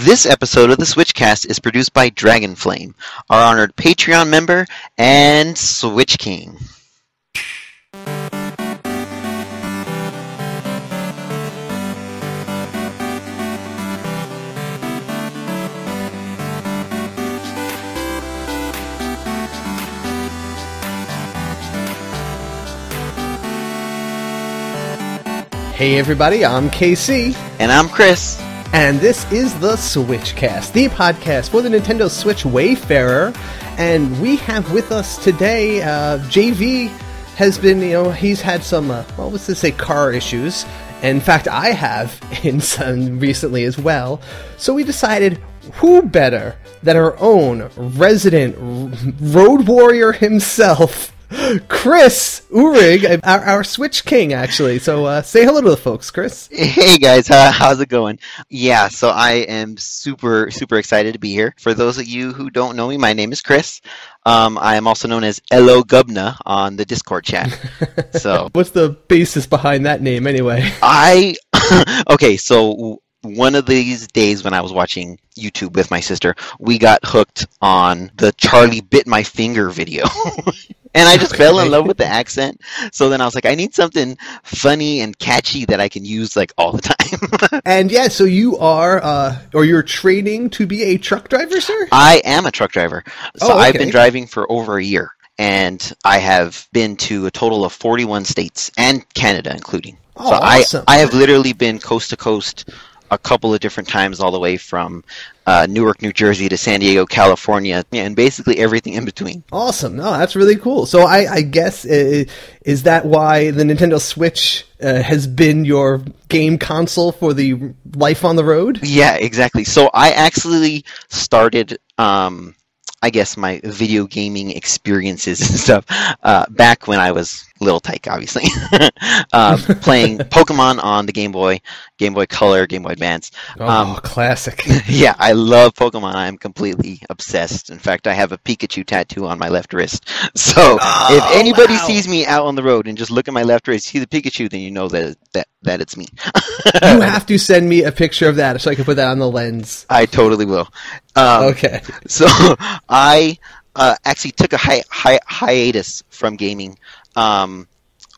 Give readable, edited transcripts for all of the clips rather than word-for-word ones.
This episode of the SwitchCast is produced by Dragonflame, our honored Patreon member and Switch King. Hey everybody, I'm KC. And I'm Chris. And this is the SwitchCast, the podcast for the Nintendo Switch Wayfarer. And we have with us today, JV has been, he's had some, car issues. In fact, I have in some recently as well. So we decided, who better than our own resident road warrior himself, Chris Uhrig, our Switch King, actually. So say hello to the folks, Chris. Hey guys, how's it going? Yeah, so I am super excited to be here. For those of you who don't know me, my name is Chris. I am also known as Ello Gubna on the Discord chat. So what's the basis behind that name, anyway? Okay, so one of these days when I was watching YouTube with my sister, we got hooked on the Charlie Bit My Finger video. And I just fell in love with the accent. So then I was like, I need something funny and catchy that I can use like all the time. And yeah, so you are, or you're training to be a truck driver, sir? I am a truck driver. So okay. I've been driving for over a year. And I have been to a total of 41 states and Canada including. Oh, so awesome. I have literally been coast to coast a couple of different times, all the way from Newark, New Jersey to San Diego, California, and basically everything in between. Awesome. No, that's really cool. So I guess, is that why the Nintendo Switch has been your game console for the life on the road? Yeah, exactly. So I actually started, I guess, my video gaming experiences and stuff back when I was little tyke, obviously, playing Pokemon on the Game Boy Color, Game Boy Advance. Classic. Yeah, I love Pokemon. I am completely obsessed. In fact, I have a Pikachu tattoo on my left wrist. So if anybody sees me out on the road and just look at my left wrist, see the Pikachu, then you know that it's me. You have to send me a picture of that so I can put that on the lens. I totally will. Okay. So I actually took a hiatus from gaming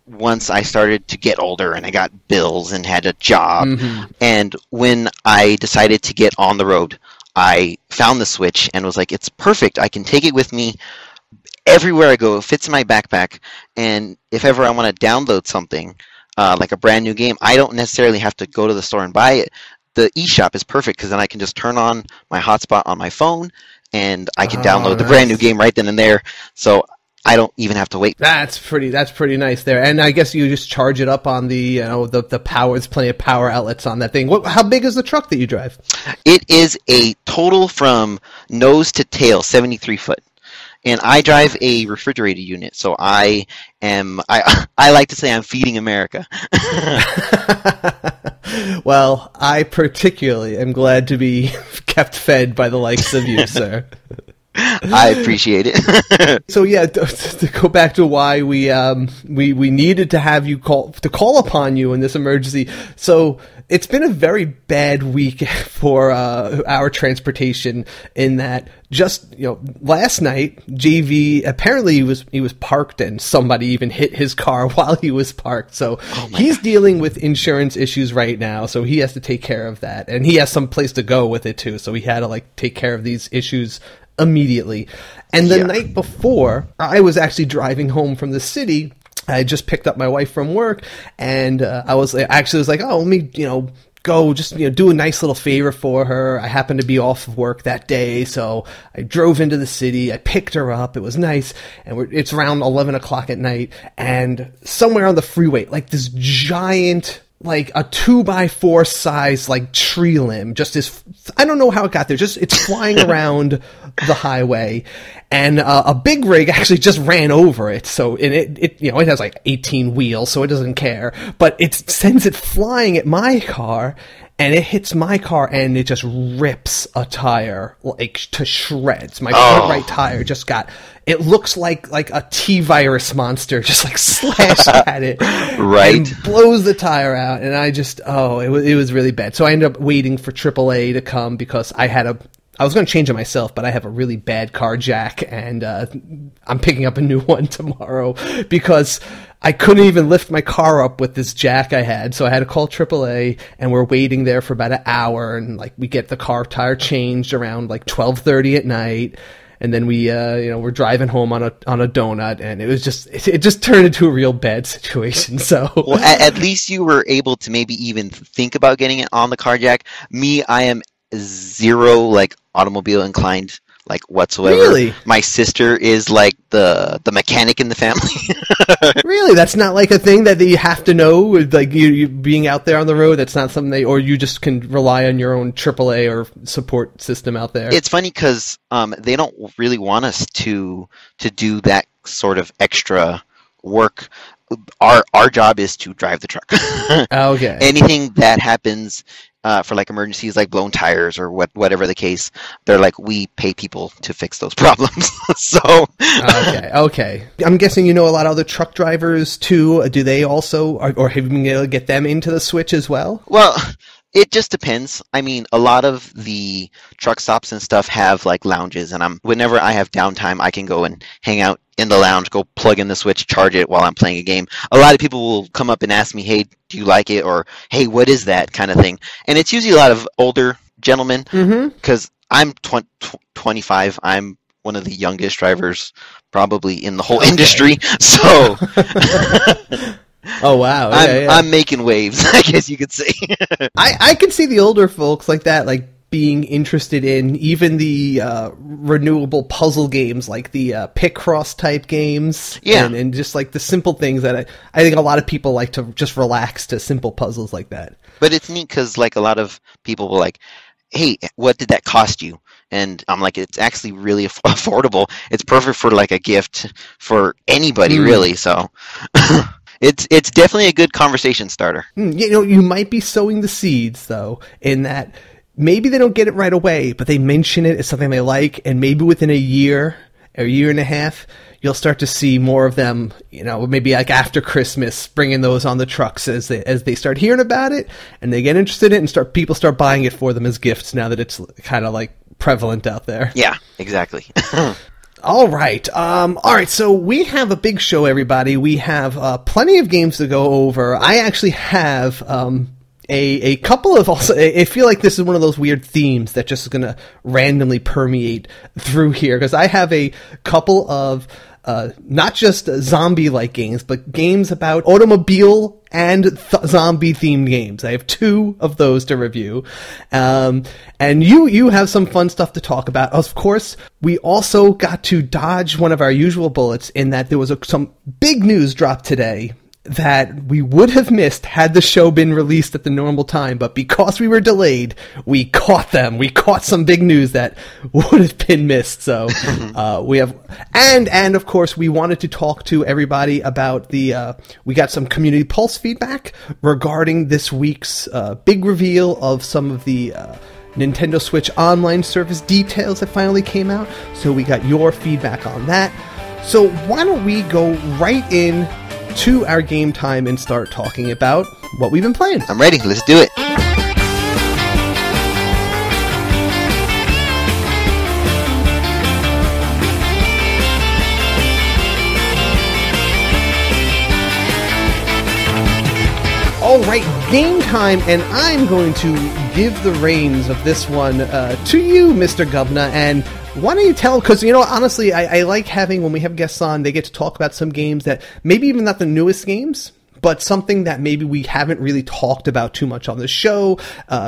once I started to get older and I got bills and had a job. Mm-hmm. And when I decided to get on the road, I found the Switch and was like, it's perfect. I can take it with me everywhere I go. It fits in my backpack. And if ever I want to download something, like a brand new game, I don't necessarily have to go to the store and buy it. The eShop is perfect because then I can just turn on my hotspot on my phone and I can download the brand new game right then and there. So I don't even have to wait. That's pretty nice there. And I guess you just charge it up on the power. There's plenty of power outlets on that thing. How big is the truck that you drive? It is a total from nose to tail, 73 foot. And I drive a refrigerated unit, so I like to say I'm feeding America. Well, I particularly am glad to be kept fed by the likes of you, sir. I appreciate it. So yeah, to go back to why we needed to have you call upon you in this emergency. So it's been a very bad week for our transportation in that just last night JV apparently he was parked and somebody even hit his car while he was parked. So he's dealing with insurance issues right now. So he has to take care of that, and he has some place to go with it too. So he had to take care of these issues immediately. And the night before, I was actually driving home from the city. I just picked up my wife from work, and I was like, oh, let me, go just, do a nice little favor for her. I happened to be off of work that day, so I drove into the city. I picked her up. It was nice, and it's around 11 o'clock at night, and somewhere on the freeway, this giant, a 2x4 size, tree limb, just I don't know how it got there, just it's flying around the highway, and a big rig actually just ran over it. So it has like 18 wheels, so it doesn't care, but it sends it flying at my car, and it hits my car, and it just rips a tire like to shreds. My front right tire just got. It looks like a T-virus monster just like slashed at it, right? And blows the tire out, and I just it was really bad. So I ended up waiting for AAA to come because I was going to change it myself, but I have a really bad car jack, and I'm picking up a new one tomorrow because I couldn't even lift my car up with this jack I had. So I had to call AAA, and we're waiting there for about an hour, and like we get the car tire changed around like 12:30 at night. And then we're driving home on a donut, and it just turned into a real bad situation. So, well, at least you were able to maybe even think about getting it on the car jack. Me, I am zero like automobile inclined like whatsoever. Really? My sister is like the mechanic in the family. Really? That's not like a thing that you have to know, like you being out there on the road. That's not something or you just can rely on your own AAA or support system out there. It's funny because they don't really want us to do that sort of extra work. Our job is to drive the truck. Okay. Anything that happens for like emergencies, like blown tires or whatever the case, they're like, we pay people to fix those problems. So okay. I'm guessing you know a lot of other truck drivers too. Do they also, or have you been able to get them into the Switch as well? Well, it just depends. I mean, a lot of the truck stops and stuff have like lounges, and whenever I have downtime, I can go and hang out in the lounge, go plug in the Switch, charge it while I'm playing a game. A lot of people will come up and ask me, hey, do you like it? Or, hey, what is that kind of thing? And it's usually a lot of older gentlemen, because I'm 25. I'm one of the youngest drivers probably in the whole industry. So... Oh, wow. I'm making waves, I guess you could say. I could see the older folks like that, like being interested in even the renewable puzzle games, like the Picross type games. Yeah. And just like the simple things that I think a lot of people like to just relax to simple puzzles like that. But it's neat because like a lot of people will like, hey, what did that cost you? And I'm like, it's actually really affordable. It's perfect for like a gift for anybody, really. So... It's definitely a good conversation starter. You might be sowing the seeds, though, in that maybe they don't get it right away, but they mention it as something they like, and maybe within a year and a half, you'll start to see more of them, maybe like after Christmas, bringing those on the trucks as they start hearing about it, and they get interested in it, and people start buying it for them as gifts now that it's kind of like prevalent out there. Yeah, exactly. All right. So we have a big show, everybody. We have plenty of games to go over. I actually have a couple of also. I feel like this is one of those weird themes that just is going to randomly permeate through here because I have a couple of not just zombie-like games, but games about automobile and zombie-themed games. I have two of those to review. And you have some fun stuff to talk about. Of course, we also got to dodge one of our usual bullets in that there was some big news dropped today that we would have missed had the show been released at the normal time, but because we were delayed, we caught them. We caught some big news that would have been missed. So we have, and of course, we wanted to talk to everybody about we got some Community Pulse feedback regarding this week's big reveal of some of the Nintendo Switch Online service details that finally came out. So we got your feedback on that. So why don't we go right in to our game time and start talking about what we've been playing. I'm ready. Let's do it. All right, game time, and I'm going to give the reins of this one to you, Mr. Gubna, and why don't you tell, because, honestly, I like having, when we have guests on, they get to talk about some games that, maybe even not the newest games, but something that maybe we haven't really talked about too much on the show,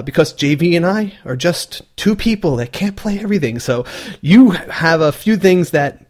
because JV and I are just two people that can't play everything, so you have a few things that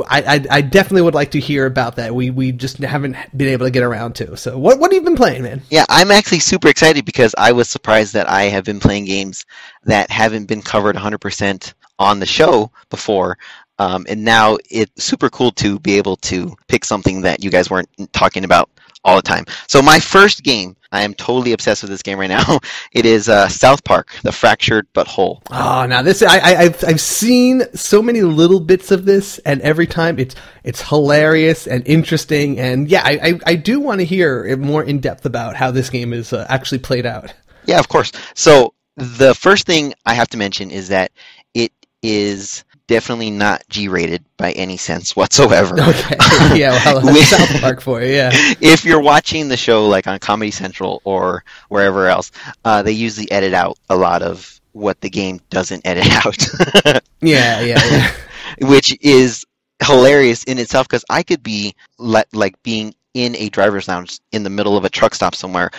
I definitely would like to hear about that we just haven't been able to get around to. So what have you been playing, man? Yeah, I'm actually super excited because I was surprised that I have been playing games that haven't been covered 100% on the show before. And now it's super cool to be able to pick something that you guys weren't talking about all the time. So my first game, I am totally obsessed with this game right now. It is South Park: The Fractured But Whole. Oh, now this I've seen so many little bits of this, and every time it's hilarious and interesting. And yeah, I do want to hear more in depth about how this game is actually played out. Yeah, of course. So the first thing I have to mention is that it is definitely not G-rated by any sense whatsoever. Okay, yeah, well, that's South Park for you, yeah. If you're watching the show like on Comedy Central or wherever else, they usually edit out a lot of what the game doesn't edit out. Yeah. Which is hilarious in itself, because I could be like being in a driver's lounge in the middle of a truck stop somewhere,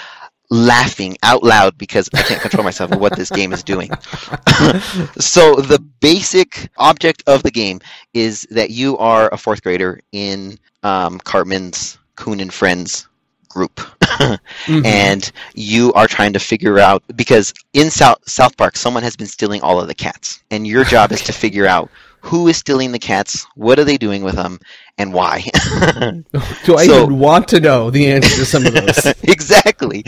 laughing out loud because I can't control myself of what this game is doing. So the basic object of the game is that you are a fourth grader in Cartman's Coon and Friends group. And you are trying to figure out, because in South Park, someone has been stealing all of the cats. And your job is to figure out who is stealing the cats, what are they doing with them, and why. Do I even want to know the answer to some of those? Exactly.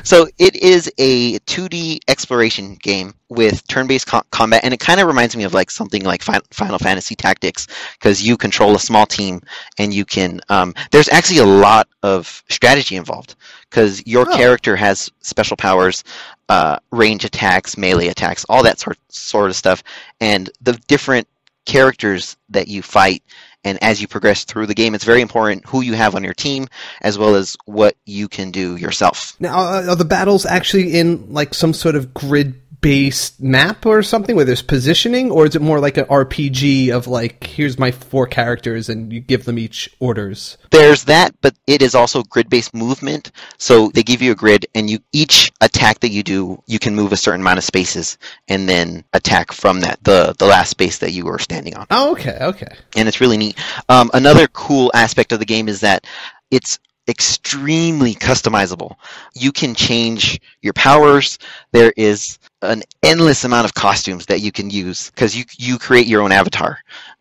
So it is a 2D exploration game with turn-based combat, and it kind of reminds me of like something like Final Fantasy Tactics, because you control a small team, and you can... there's actually a lot of strategy involved, because your character has special powers, range attacks, melee attacks, all that sort of stuff, and the different characters that you fight. And as you progress through the game, it's very important who you have on your team, as well as what you can do yourself. Now, are the battles actually in like some sort of grid-based map or something where there's positioning, or is it more like an RPG of like, here's my 4 characters and you give them each orders? There's that, but it is also grid-based movement. So they give you a grid, and each attack that you do, you can move a certain amount of spaces and then attack from that, the last space that you were standing on. Oh, okay. And it's really neat. Another cool aspect of the game is that it's extremely customizable. You can change your powers. There is an endless amount of costumes that you can use, because you create your own avatar.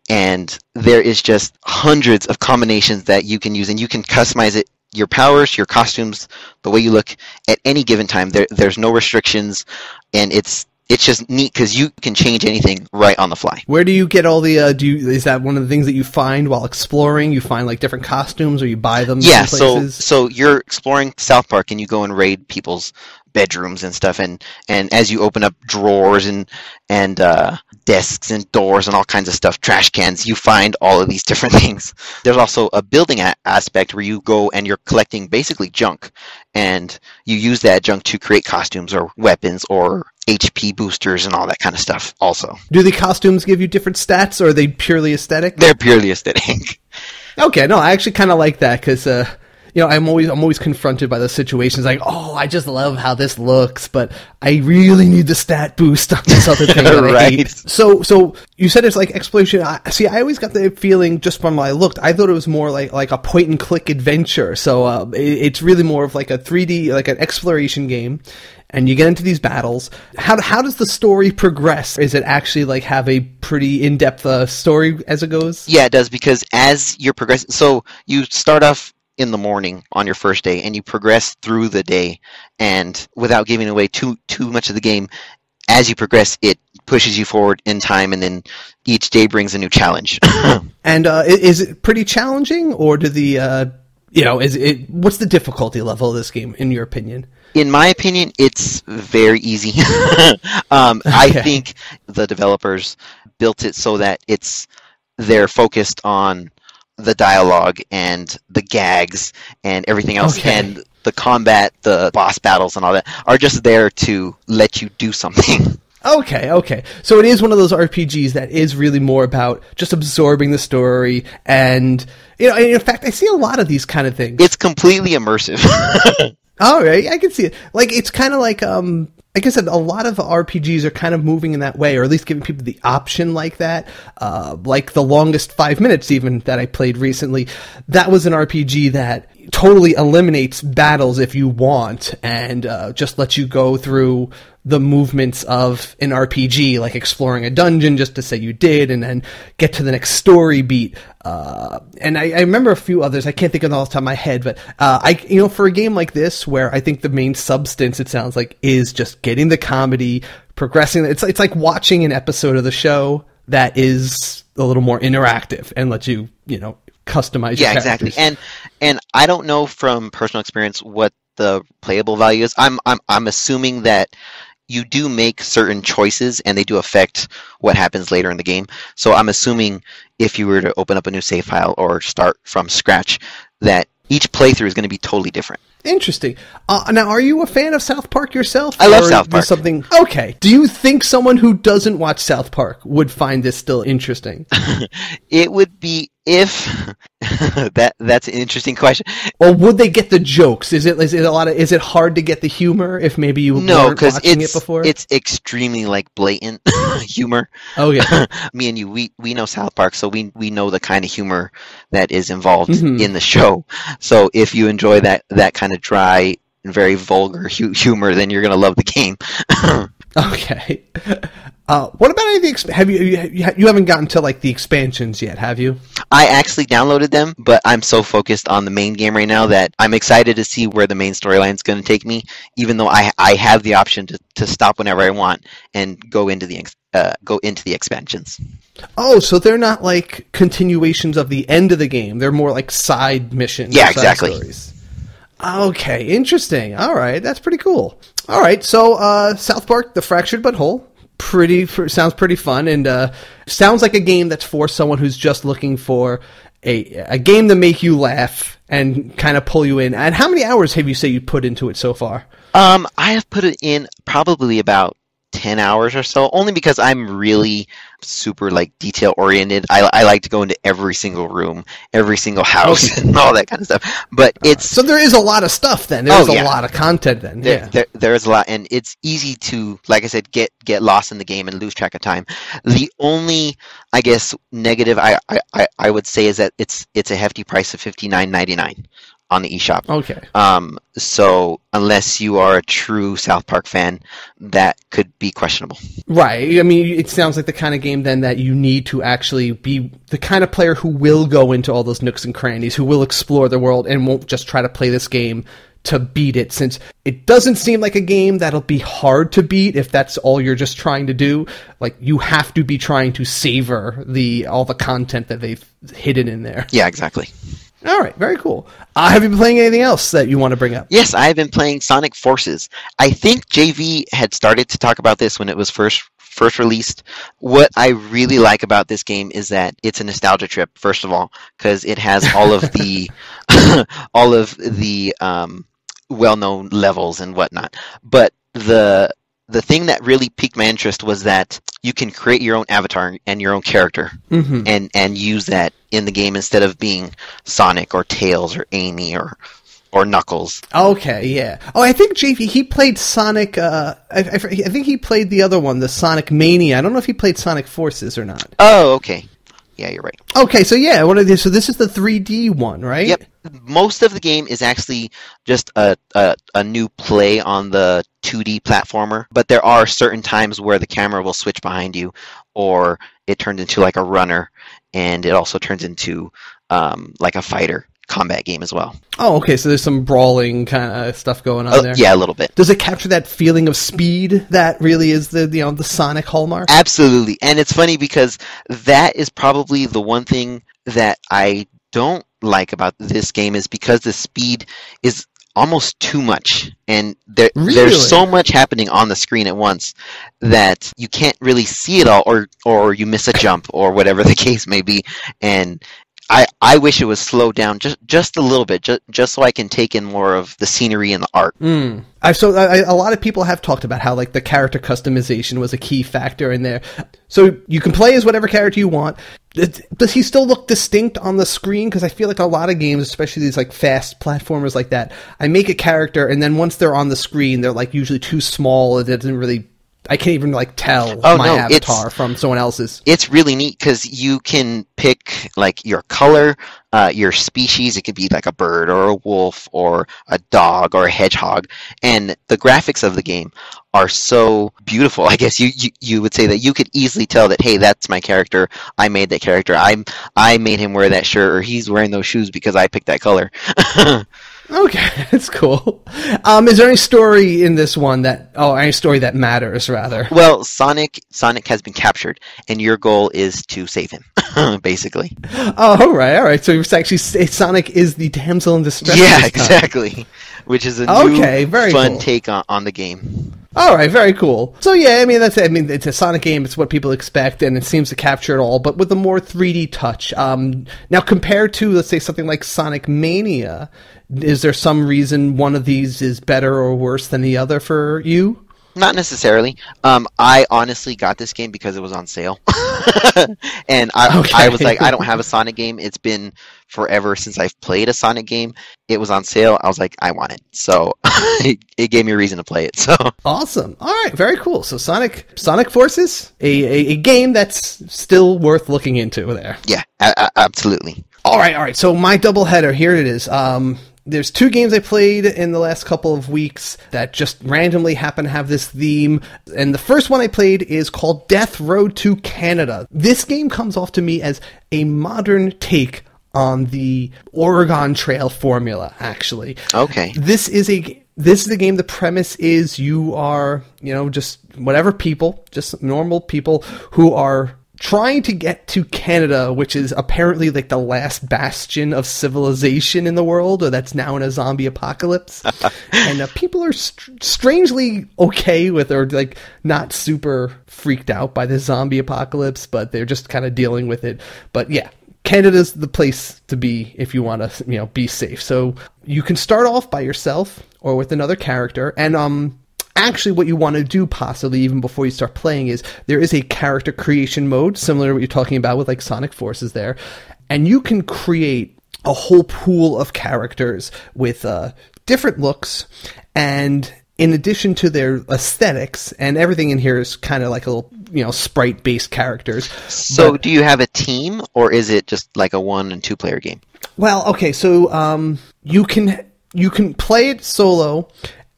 And there is just hundreds of combinations that you can use, and you can customize it, your powers, your costumes, the way you look at any given time. There's no restrictions, and it's just neat because you can change anything right on the fly. Where do you get all the, is that one of the things that you find while exploring? You find like different costumes, or you buy them? Yeah, so you're exploring South Park, and you go and raid people's bedrooms and stuff, and as you open up drawers and desks and doors and all kinds of stuff, trash cans, you find all of these different things. There's also a building aspect where you go and you're collecting basically junk, and you use that junk to create costumes or weapons or HP boosters and all that kind of stuff also. Do the costumes give you different stats, or are they purely aesthetic? They're purely aesthetic. Okay, no, I actually kind of like that, because I'm always confronted by those situations like, oh, I just love how this looks, but I really need the stat boost on this other thing that I hate. So you said it's like exploration. I always got the feeling, just from when I looked, I thought it was more like a point and click adventure. So it's really more of like a 3D, like an exploration game. And you get into these battles. How does the story progress? Is it actually like have a pretty in-depth story as it goes? Yeah, it does, because as you're progressing, so you start off in the morning on your first day, and you progress through the day, and without giving away too much of the game, as you progress, it pushes you forward in time, and then each day brings a new challenge. And is it pretty challenging, or do what's the difficulty level of this game, in your opinion? In my opinion, it's very easy. I think the developers built it so that they're focused on the dialogue and the gags and everything else, and the combat, the boss battles and all that are just there to let you do something. Okay. So it is one of those RPGs that is really more about just absorbing the story, and in fact, I see a lot of these kind of things. It's completely immersive. All right, I can see it. Like, it's kind of like I said, a lot of RPGs are kind of moving in that way, or at least giving people the option like that. Like The Longest 5 Minutes, even, that I played recently. That was an RPG that totally eliminates battles if you want, and just lets you go through the movements of an RPG, like exploring a dungeon just to say you did, and then get to the next story beat. And I remember a few others. I can't think of them off the top of my head, but for a game like this, where I think the main substance, it sounds like, is just getting the comedy, progressing. It's like watching an episode of the show that is a little more interactive and lets you, customize your characters. Exactly. And I don't know from personal experience what the playable value is. I'm assuming that you do make certain choices and they do affect what happens later in the game. So I'm assuming if you were to open up a new save file or start from scratch, that each playthrough is going to be totally different. Interesting. Now, are you a fan of South Park yourself? I love South Park. Okay. Do you think someone who doesn't watch South Park would find this still interesting? It would be if that's an interesting question. Or would they get the jokes? Is it hard to get the humor if maybe you weren't watching it before? It's extremely blatant humor. Oh yeah. Me and you, we know South Park, so we know the kind of humor that is involved in the show. So if you enjoy that kind of dry and very vulgar humor, then you're gonna love the game. Okay. What about any of the you haven't gotten to the expansions yet, have you? I actually downloaded them, but I'm so focused on the main game right now that I'm excited to see where the main storyline is going to take me, even though I have the option to stop whenever I want and go into the expansions. Oh, so they're not like continuations of the end of the game. They're more like side missions. Yeah, exactly. Stories. Okay, interesting. All right, that's pretty cool. All right, so South Park: The Fractured But Whole. Sounds pretty fun, and sounds like a game that's for someone who's just looking for a game to make you laugh and kind of pull you in. And how many hours have you say you put into it so far? I have put it in probably about 10 hours or so, only because I'm really super detail oriented. I like to go into every single room, every single house, and all that kind of stuff. But so there is a lot of stuff then. There's a lot of content then. There is a lot, and it's easy to, like I said, get lost in the game and lose track of time. The only, I guess, negative I would say is that it's a hefty price of $59.99 on the eShop. Okay. So unless you are a true South Park fan, that could be questionable. Right. I mean, it sounds like the kind of game then that you need to actually be the kind of player who will go into all those nooks and crannies, who will explore the world and won't just try to play this game to beat it, since it doesn't seem like a game that'll be hard to beat if that's all you're just trying to do. You have to be trying to savor all the content that they've hidden in there. Yeah, exactly. All right, very cool. Have you been playing anything else that you want to bring up? Yes, I have been playing Sonic Forces. I think JV had started to talk about this when it was first released. What I really like about this game is that it's a nostalgia trip, first of all, because it has all of the well-known levels and whatnot. But the thing that really piqued my interest was that you can create your own avatar and your own character, and use that in the game instead of being Sonic or Tails or Amy or Knuckles. Okay, yeah. Oh, I think JV, he played Sonic. I think he played the other one, the Sonic Mania. I don't know if he played Sonic Forces or not. Oh, okay. Yeah, you're right. Okay, so yeah, so this is the 3D one, right? Yep. Most of the game is actually just a new play on the 2D platformer, but there are certain times where the camera will switch behind you, or it turns into a runner, and it also turns into a fighter combat game as well. Oh, okay, so there's some brawling kind of stuff going on there. Yeah, a little bit. Does it capture that feeling of speed that really is the Sonic hallmark? Absolutely, and it's funny because that is probably the one thing that I don't like about this game, is because the speed is almost too much, and there's so much happening on the screen at once that you can't really see it all, or you miss a jump or whatever the case may be, and I wish it was slowed down just a little bit, just so I can take in more of the scenery and the art. A lot of people have talked about how the character customization was a key factor in there. So you can play as whatever character you want. Does he still look distinct on the screen? Because I feel like a lot of games, especially these fast platformers like that, I make a character and then once they're on the screen, they're usually too small. It doesn't really I can't even like tell my avatar from someone else's. It's really neat because you can pick like your color, your species. It could be like a bird or a wolf or a dog or a hedgehog, and the graphics of the game are so beautiful. I guess you would say that you could easily tell that, hey, that's my character. I made that character. I made him wear that shirt, or he's wearing those shoes because I picked that color. Okay, that's cool. Is there any story in this one any story that matters, rather? Well, Sonic has been captured, and your goal is to save him, basically. Oh, all right. So it's actually Sonic is the damsel in distress. Yeah, exactly. Which is a new, very fun cool take on the game. All right, very cool. So yeah, I mean it's a Sonic game. It's what people expect, and it seems to capture it all, but with a more 3D touch. Now, compared to, let's say, something like Sonic Mania, is there some reason one of these is better or worse than the other for you? Not necessarily. I honestly got this game because it was on sale. And I was like, I don't have a Sonic game. It's been forever since I've played a Sonic game. It was on sale. I was like, I want it. So it gave me a reason to play it. So awesome. All right, very cool. So Sonic Forces, a game that's still worth looking into there. Yeah, absolutely. All right. So my doubleheader, here it is. There's 2 games I played in the last couple of weeks that just randomly happen to have this theme. And the first one I played is called Death Road to Canada. This game comes off to me as a modern take on the Oregon Trail formula, actually. Okay. This is a game. The premise is you are, just whatever people, just normal people who are trying to get to Canada, which is apparently like the last bastion of civilization in the world, or that's now in a zombie apocalypse. And people are strangely okay with, or like not super freaked out by the zombie apocalypse, but they're just kind of dealing with it. But yeah, Canada's the place to be if you want to, be safe. So you can start off by yourself or with another character, and actually, what you want to do, possibly even before you start playing, is there is a character creation mode, similar to what you're talking about with like Sonic Forces there, and you can create a whole pool of characters with different looks, and in addition to their aesthetics, and everything in here is kind of like a little, sprite-based characters. So do you have a team, or is it just like a 1 and 2 player game? Well, okay, so you can play it solo.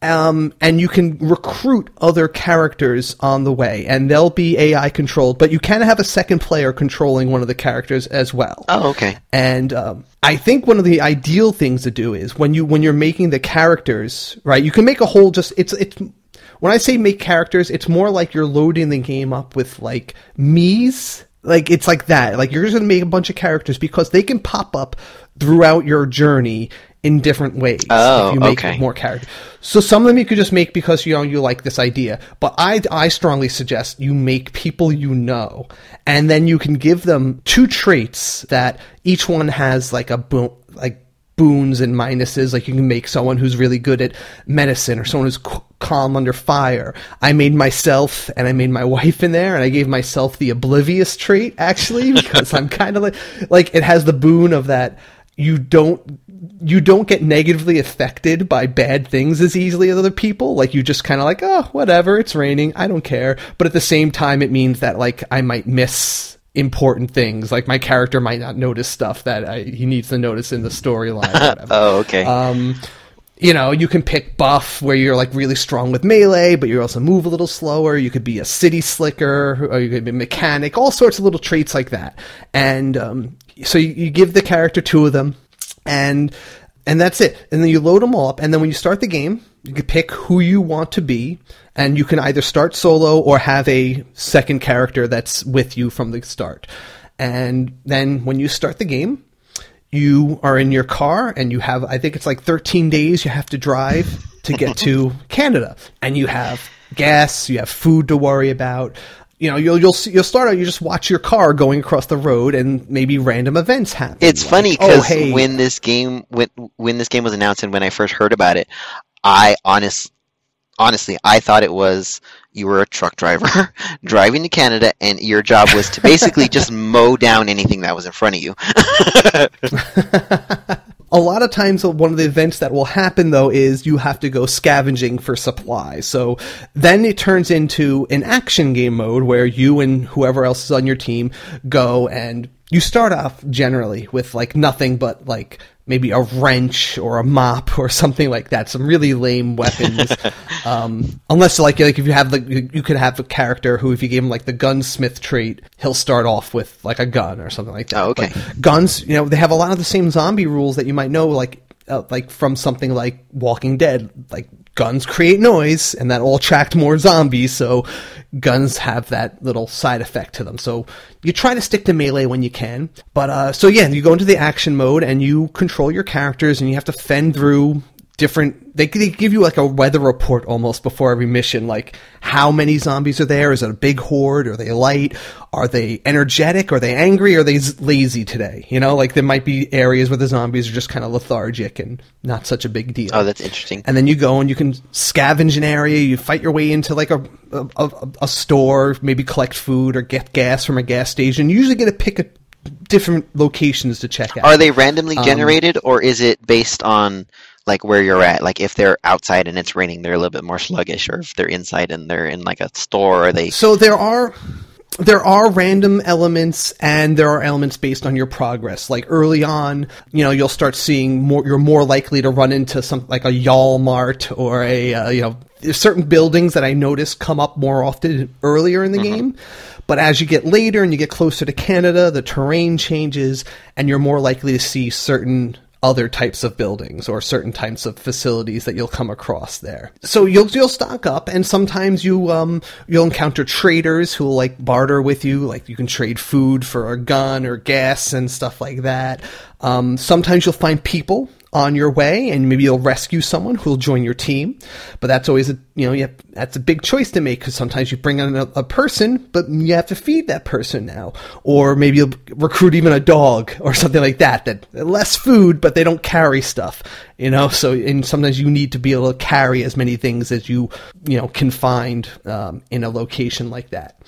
And you can recruit other characters on the way, and they'll be AI controlled, but you can have a second player controlling one of the characters as well. Oh, okay. And I think one of the ideal things to do is when you're making the characters, right? You can make a whole it's when I say make characters, it's more like you're loading the game up with like Mii's. Like, it's like that. Like, you're just going to make a bunch of characters because they can pop up throughout your journey in different ways if you make more characters. So some of them you could just make because you like this idea. But I strongly suggest you make people and then you can give them 2 traits that each one has like boons and minuses. Like, you can make someone who's really good at medicine, or someone who's calm under fire. I made myself and I made my wife in there, and I gave myself the oblivious trait, actually, because I'm kind of like it has the boon of that you don't get negatively affected by bad things as easily as other people. Like, you just kind of like, oh, whatever, it's raining, I don't care. But at the same time, it means that like I might miss important things. Like, my character might not notice stuff that he needs to notice in the storyline. Or whatever. Oh, okay. You can pick buff where you're like really strong with melee, but you also move a little slower. You could be a city slicker, or you could be a mechanic, all sorts of little traits like that. And so you give the character 2 of them, and that's it. And then you load them all up, and then when you start the game, you can pick who you want to be, and you can either start solo or have a second character that's with you from the start. And then when you start the game, you are in your car, and you have, I think it's like 13 days you have to drive to get to Canada. And you have gas, you have food to worry about. You'll start out, you just watch your car going across the road, and maybe random events happen. It's funny because when this game was announced and when I first heard about it, I honestly, I thought it was you were a truck driver driving to Canada, and your job was to basically just mow down anything that was in front of you. A lot of times, one of the events that will happen, though, is you have to go scavenging for supplies. So then it turns into an action game mode where you and whoever else is on your team go, and you start off generally with like nothing but like maybe a wrench or a mop or something like that. Some really lame weapons. Unless like if you have you could have a character who, if you gave him like the gunsmith trait, he'll start off with like a gun or something like that. Oh, okay. But guns, they have a lot of the same zombie rules that you might know, like from something like Walking Dead. Like guns create noise, and that will attract more zombies. So guns have that little side effect to them. So you try to stick to melee when you can. But so yeah, you go into the action mode and you control your characters, and you have to fend through different. They give you like a weather report almost before every mission, like how many zombies are there? Is it a big horde? Are they light? Are they energetic? Are they angry? Are they lazy today? Like there might be areas where the zombies are just kind of lethargic and not such a big deal. Oh, that's interesting. And then you go and you can scavenge an area. You fight your way into like a store, maybe collect food or get gas from a gas station. You usually get to pick different locations to check out. Are they randomly generated, or is it based on like where you're at? Like if they're outside and it's raining, they're a little bit more sluggish, or if they're inside and they're in like a store, are they... So there are random elements, and there are elements based on your progress. Like early on, you'll start seeing you're more likely to run into something like a Walmart or there's certain buildings that I notice come up more often earlier in the game. But as you get later and you get closer to Canada, the terrain changes, and you're more likely to see certain other types of buildings or certain types of facilities that you'll come across there. So you'll stock up, and sometimes you'll encounter traders who will like barter with you. Like you can trade food for a gun or gas and stuff like that. Sometimes you'll find people on your way, and maybe you'll rescue someone who'll join your team. But that's always that's a big choice to make, because sometimes you bring in a person, but you have to feed that person now. Or maybe you'll recruit even a dog or something like that less food, but they don't carry stuff, So, and sometimes you need to be able to carry as many things as you can find in a location like that.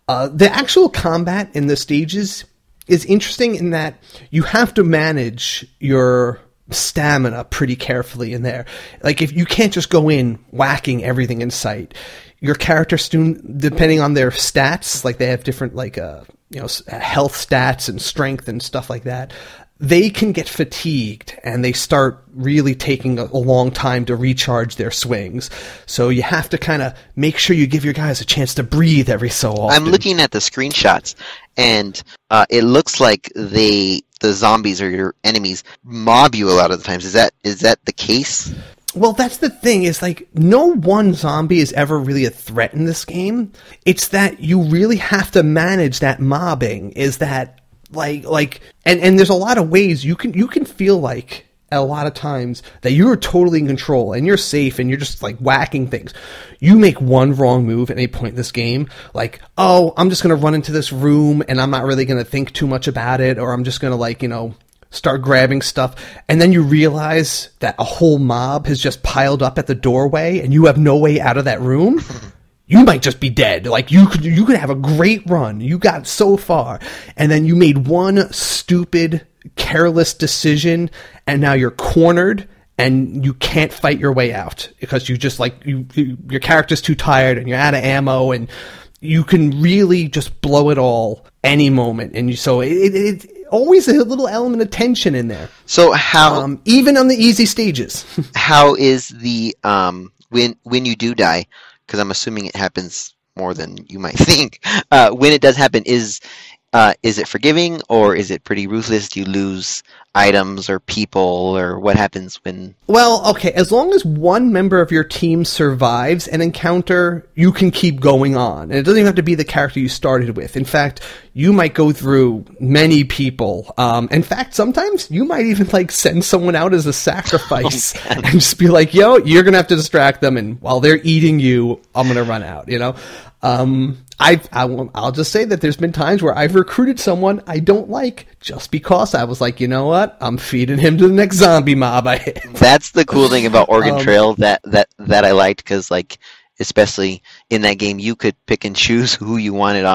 The actual combat in the stages is interesting in that you have to manage your stamina pretty carefully in there. Like if you can't just go in whacking everything in sight. Your character soon, depending on their stats, like they have different health stats and strength and stuff like that, they can get fatigued and they start really taking a long time to recharge their swings. So you have to kind of make sure you give your guys a chance to breathe every so often. I'm looking at the screenshots, and it looks like the zombies or your enemies mob you a lot of the times. Is that the case? Well, that's the thing, is like no one zombie is ever really a threat in this game. It's that you really have to manage that mobbing. Is that and there's a lot of ways you can feel like a lot of times that you're totally in control and you're safe and you're just like whacking things. You make one wrong move at any point in this game, like, oh, I'm just going to run into this room and I'm not really going to think too much about it, or I'm just going to start grabbing stuff, and then you realize that a whole mob has just piled up at the doorway and you have no way out of that room. You might just be dead. Like you could have a great run. You got so far, and then you made one stupid, careless decision, and now you're cornered and you can't fight your way out because you just your character's too tired and you're out of ammo, and you can really just blow it all any moment. And it's always a little element of tension in there. So how even on the easy stages, how is the when you do die? Because I'm assuming it happens more than you might think. When it does happen, is it forgiving, or is it pretty ruthless? Do you lose items or people, or what happens when... Well, okay, as long as one member of your team survives an encounter, you can keep going on. And it doesn't even have to be the character you started with. In fact, you might go through many people. In fact, sometimes you might even send someone out as a sacrifice and just be like, yo, you're going to have to distract them, and while they're eating you, I'm going to run out, I'll just say that there's been times where I've recruited someone I don't like just because I was like, you know what? I'm feeding him to the next zombie mob I hit. That's the cool thing about Oregon Trail that I liked, because especially in that game, you could pick and choose who you wanted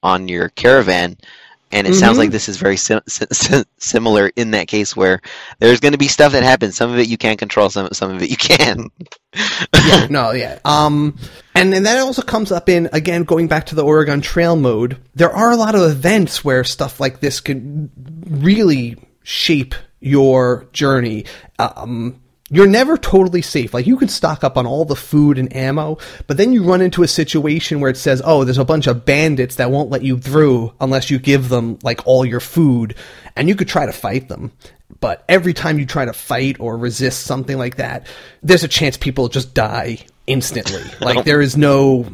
on your caravan, And it sounds like this is very similar in that case, where there's going to be stuff that happens. Some of it you can't control, some of it you can. And then that also comes up in, again, going back to the Oregon Trail mode, there are a lot of events where stuff like this can really shape your journey. You're never totally safe. Like, you can stock up on all the food and ammo, but then you run into a situation where it says, oh, there's a bunch of bandits that won't let you through unless you give them, like, all your food, and you could try to fight them. But every time you try to fight or resist something like that, there's a chance people just die instantly. Like, there is no,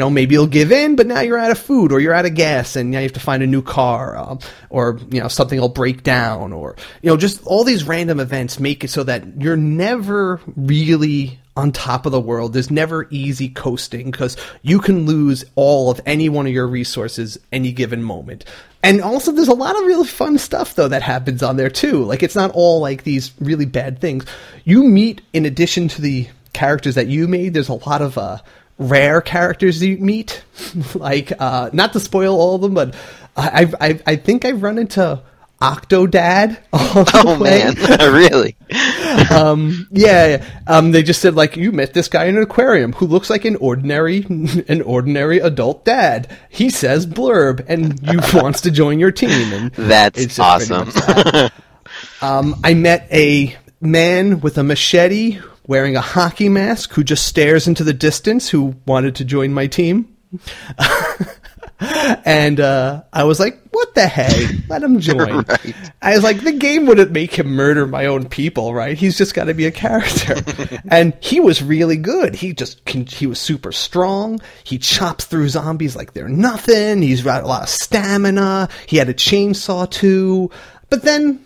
maybe you'll give in, but now you're out of food, or you're out of gas, and now you have to find a new car, or something will break down, or just all these random events make it so that you're never really on top of the world. There's never easy coasting, because you can lose all of any one of your resources any given moment. And also, there's a lot of really fun stuff, though, that happens on there, too. Like, it's not all, like, these really bad things. You meet, in addition to the characters that you made, there's a lot of rare characters you meet. Like, not to spoil all of them, but I think I've run into Octodad. Man, really? They just said, like, you met this guy in an aquarium who looks like an ordinary adult dad. He says blurb, and you wants to join your team. And that's awesome. I met a man with a machete wearing a hockey mask who just stares into the distance, who wanted to join my team. And I was like, what the heck? Let him join. Right. I was like, the game wouldn't make him murder my own people, right? He's just got to be a character. And he was really good. He was super strong. He chops through zombies like they're nothing. He's got a lot of stamina. He had a chainsaw too. But then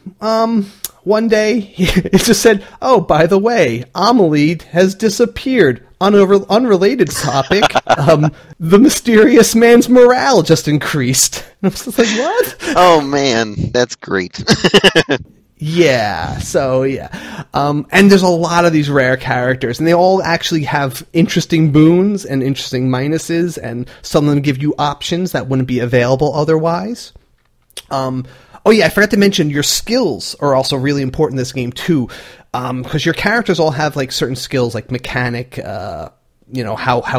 one day, it just said, oh, by the way, Amelie has disappeared. Unrelated topic, the mysterious man's morale just increased. And I was just like, what? Oh, man, that's great. Yeah, so, yeah. And there's a lot of these rare characters, and they all actually have interesting boons and interesting minuses, and some of them give you options that wouldn't be available otherwise. Oh yeah, I forgot to mention your skills are also really important in this game too, because your characters all have like certain skills, like mechanic, how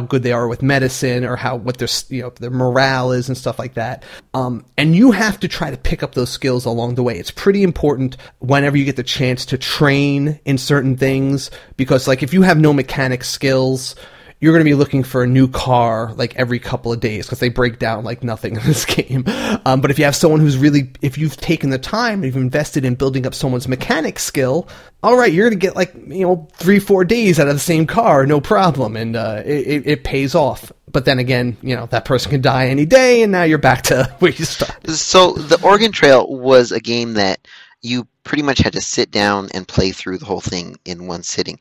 good they are with medicine, or what their morale is and stuff like that. And you have to try to pick up those skills along the way. It's pretty important whenever you get the chance to train in certain things, because like if you have no mechanic skills, you're going to be looking for a new car like every couple of days, because they break down like nothing in this game. But if you have someone if you've taken the time, you've invested in building up someone's mechanic skill, all right, you're going to get 3-4 days out of the same car, no problem. And it pays off. But then again, that person can die any day, and now you're back to where you started. So the Oregon Trail was a game that you pretty much had to sit down and play through the whole thing in one sitting.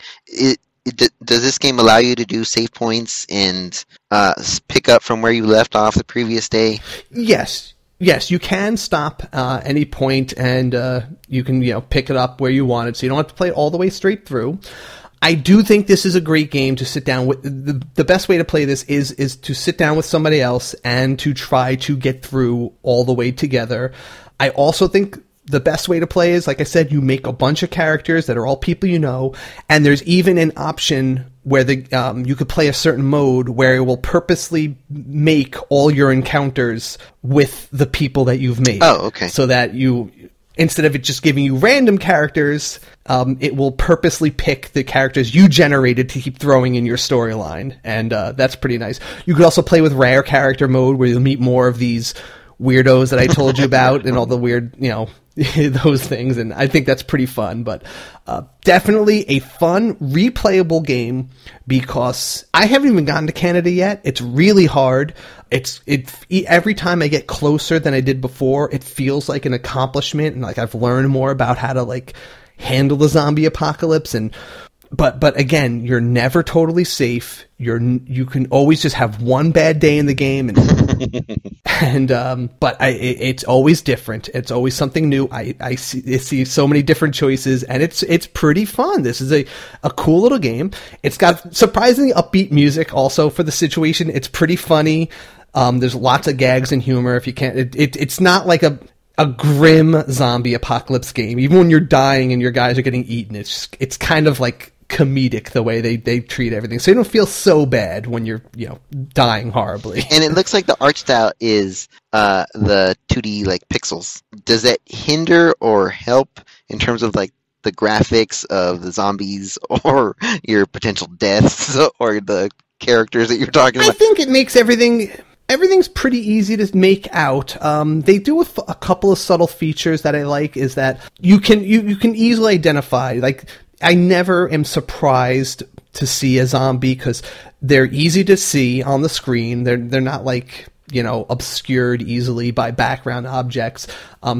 Does this game allow you to do save points and pick up from where you left off the previous day? Yes, you can stop any point, and you can pick it up where you want it, so you don't have to play it all the way straight through. I do think this is a great game to sit down with. The best way to play this is to sit down with somebody else and to try to get through all the way together. I also think the best way to play is, like I said, you make a bunch of characters that are all people you know, and there's even an option where you could play a certain mode where it will purposely make all your encounters with the people that you've made. Oh, okay. So that instead of it just giving you random characters, it will purposely pick the characters you generated to keep throwing in your storyline, and that's pretty nice. You could also play with rare character mode, where you'll meet more of these weirdos that I told you about, and all the weird, those things, and I think that's pretty fun. But definitely a fun, replayable game, because I haven't even gotten to Canada yet. It's really hard. Every time I get closer than I did before, it feels like an accomplishment, and like I've learned more about how to like handle the zombie apocalypse. And but again, you're never totally safe. You can always just have one bad day in the game, but it's always different. It's always something new. I see so many different choices, and it's pretty fun. This is a cool little game. It's got surprisingly upbeat music also for the situation. It's pretty funny. There's lots of gags and humor. If you can't, it's not like a grim zombie apocalypse game. Even when you're dying and your guys are getting eaten, it's kind of like comedic the way they treat everything. So you don't feel so bad when you're dying horribly. And it looks like the art style is the 2D like pixels. Does that hinder or help in terms of like the graphics of the zombies or your potential deaths or the characters that you're talking about? I think it makes everything's pretty easy to make out. They do a couple of subtle features that I like, is that you can easily identify. Like, I never am surprised to see a zombie because they're easy to see on the screen. They're not like, obscured easily by background objects.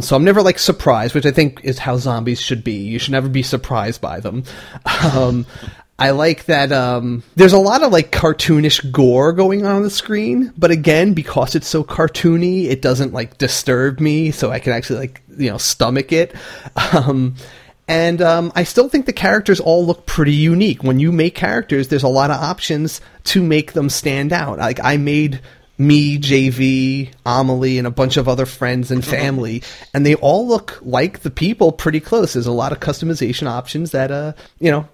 So I'm never like surprised, which I think is how zombies should be. You should never be surprised by them. I like that there's a lot of like cartoonish gore going on the screen, but again, because it's so cartoony, it doesn't like disturb me, so I can actually like, stomach it. And I still think the characters all look pretty unique. When you make characters, there's a lot of options to make them stand out. Like, I made me, JV, Amelie, and a bunch of other friends and family, and they all look like the people pretty close. There's a lot of customization options that,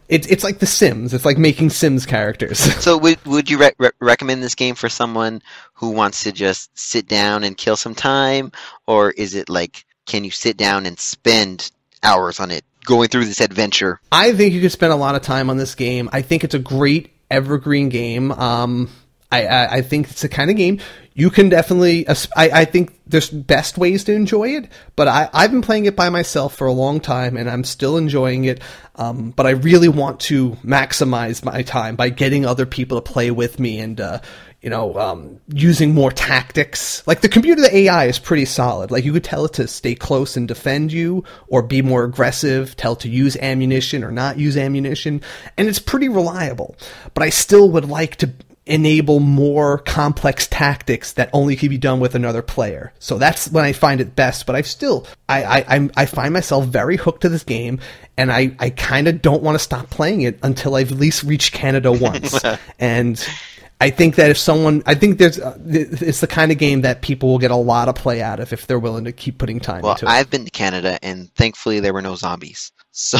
it's like The Sims. It's like making Sims characters. So would you recommend this game for someone who wants to just sit down and kill some time? Or is it like, can you sit down and spend hours on it, going through this adventure? I think you could spend a lot of time on this game. I think it's a great evergreen game. I think it's the kind of game you can definitely... I think there's best ways to enjoy it, but I've been playing it by myself for a long time, and I'm still enjoying it. But I really want to maximize my time by getting other people to play with me and, using more tactics. Like, the computer, the AI is pretty solid. Like, you could tell it to stay close and defend you, or be more aggressive, tell it to use ammunition or not use ammunition, and it's pretty reliable. But I still would like to enable more complex tactics that only can be done with another player. So that's when I find it best, but I find myself very hooked to this game, and I kind of don't want to stop playing it until I've at least reached Canada once. And I think that it's the kind of game that people will get a lot of play out of if they're willing to keep putting time into it. Well, I've been to Canada, and thankfully there were no zombies. So,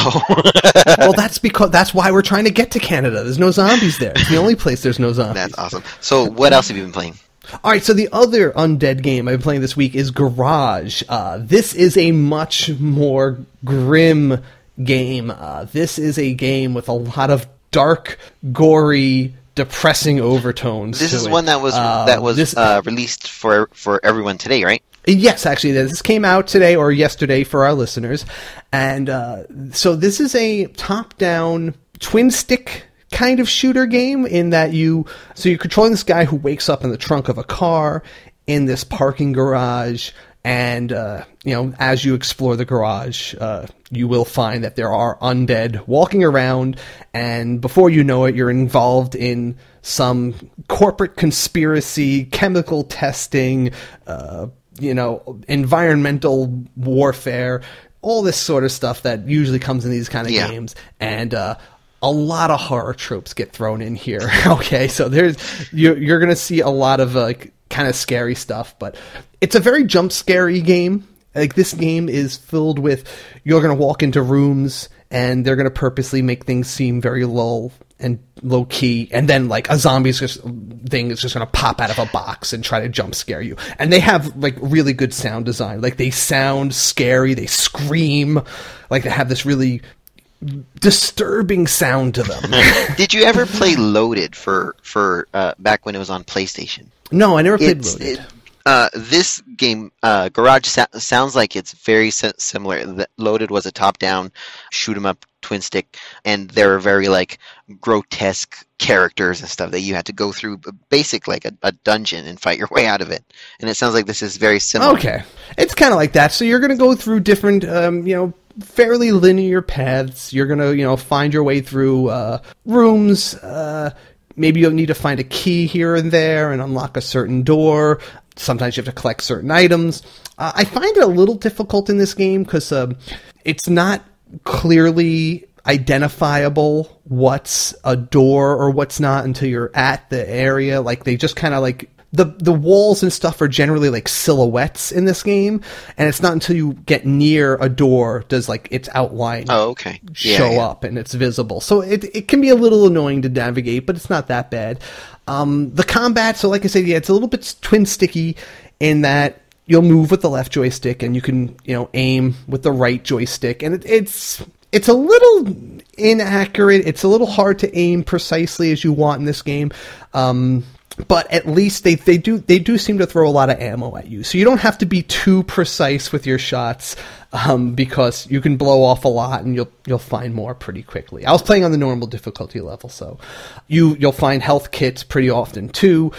well, that's why we're trying to get to Canada. There's no zombies there. It's the only place there's no zombies. That's awesome. So, what else have you been playing? All right, so the other undead game I've been playing this week is Garage. This is a much more grim game. This is a game with a lot of dark, gory, depressing overtones. This is one that was released for everyone today, right? Yes, actually, this came out today or yesterday for our listeners. And so this is a top-down twin-stick kind of shooter game in that you're controlling this guy who wakes up in the trunk of a car in this parking garage. And, as you explore the garage, you will find that there are undead walking around. And before you know it, you're involved in some corporate conspiracy, chemical testing, environmental warfare, all this sort of stuff that usually comes in these kind of games. And a lot of horror tropes get thrown in here. Okay, so you're going to see a lot of kind of scary stuff, but it's a very jump scary game. Like, this game is filled with, you're going to walk into rooms and they're going to purposely make things seem very low and low key, and then like a zombie thing is just going to pop out of a box and try to jump scare you. And they have like really good sound design. Like, they sound scary, they scream, like they have this really disturbing sound to them. Did you ever play Loaded for back when it was on PlayStation? No, I never played Loaded. This game, Garage, sounds like it's very similar. Loaded was a top-down shoot-'em-up twin stick, and there were very like grotesque characters and stuff that you had to go through, basic like a dungeon and fight your way out of it. And it sounds like this is very similar. Okay, it's kind of like that. So you're going to go through different, fairly linear paths. You're going to, find your way through rooms. Maybe you'll need to find a key here and there and unlock a certain door. Sometimes you have to collect certain items. I find it a little difficult in this game because it's not clearly identifiable what's a door or what's not until you're at the area. Like, they just kind of like the walls and stuff are generally like silhouettes in this game, and it's not until you get near a door does like its outline show up and it's visible. So it can be a little annoying to navigate, but it's not that bad. The combat, so like I said, it's a little bit twin sticky in that you'll move with the left joystick and you can, aim with the right joystick, and it's a little inaccurate. It's a little hard to aim precisely as you want in this game. But at least they do seem to throw a lot of ammo at you, so you don't have to be too precise with your shots, because you can blow off a lot and you'll find more pretty quickly. I was playing on the normal difficulty level, so you'll find health kits pretty often too.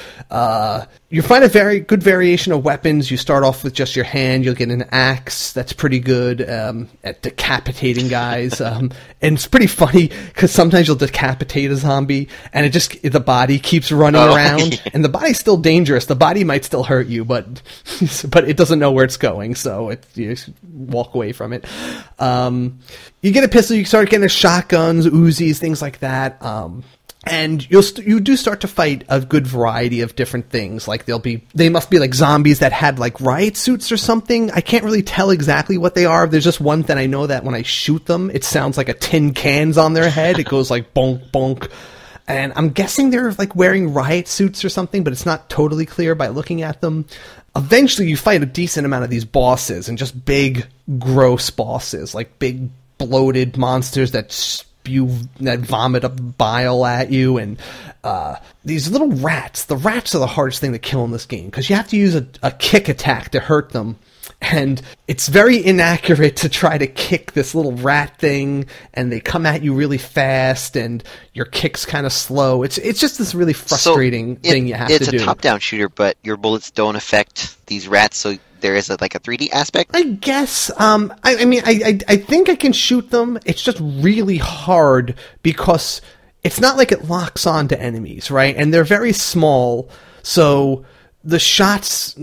You find a very good variation of weapons. You start off with just your hand. You'll get an axe that's pretty good at decapitating guys, and it's pretty funny because sometimes you'll decapitate a zombie and the body keeps running around, and the body's still dangerous. The body might still hurt you, but it doesn't know where it's going, so you just walk away from it. You get a pistol. You start getting shotguns, Uzis, things like that. And you do start to fight a good variety of different things. Like they must be like zombies that had like riot suits or something. I can't really tell exactly what they are. There's just one that I know that when I shoot them, it sounds like a tin can's on their head. It goes like bonk, bonk. And I'm guessing they're like wearing riot suits or something, but it's not totally clear by looking at them. Eventually you fight a decent amount of these bosses, and just big, gross bosses, like big bloated monsters that vomit up bile at you, and these little rats. The rats are the hardest thing to kill in this game, because you have to use a kick attack to hurt them, and it's very inaccurate to try to kick this little rat thing, and they come at you really fast, and your kick's kind of slow. It's just this really frustrating thing you have to do. It's a top-down shooter, but your bullets don't affect these rats, so there is a 3D aspect? I guess. I think I can shoot them. It's just really hard because it's not like it locks on to enemies, right? And they're very small, so the shots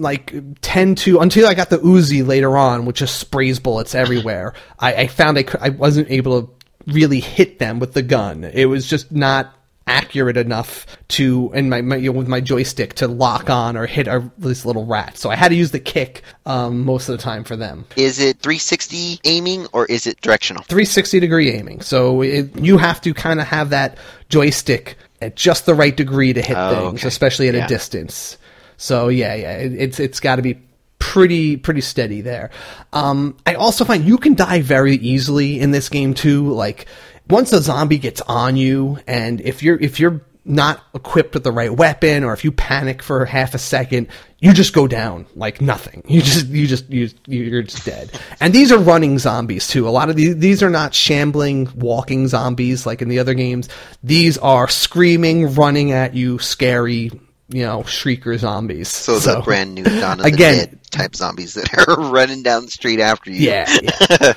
tend to, until I got the Uzi later on, which just sprays bullets everywhere. I found I wasn't able to really hit them with the gun. It was just not accurate enough with my joystick to lock on or hit this little rat. So I had to use the kick most of the time for them. Is it 360 aiming or is it directional? 360 degree aiming. So you have to kind of have that joystick at just the right degree to hit things, especially at a distance. So it's got to be pretty steady there. I also find you can die very easily in this game too. Like, once a zombie gets on you, and if you're not equipped with the right weapon, or if you panic for half a second, you just go down like nothing. You're just dead. And these are running zombies too. A lot of these are not shambling, walking zombies like in the other games. These are screaming, running at you, scary, shrieker zombies. So the brand new Dawn of the Dead type zombies that are running down the street after you. Yeah.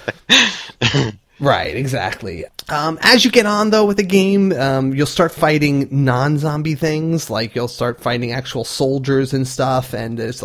Right, exactly. As you get on, though, with the game, you'll start fighting non-zombie things, like you'll start fighting actual soldiers and stuff, and it's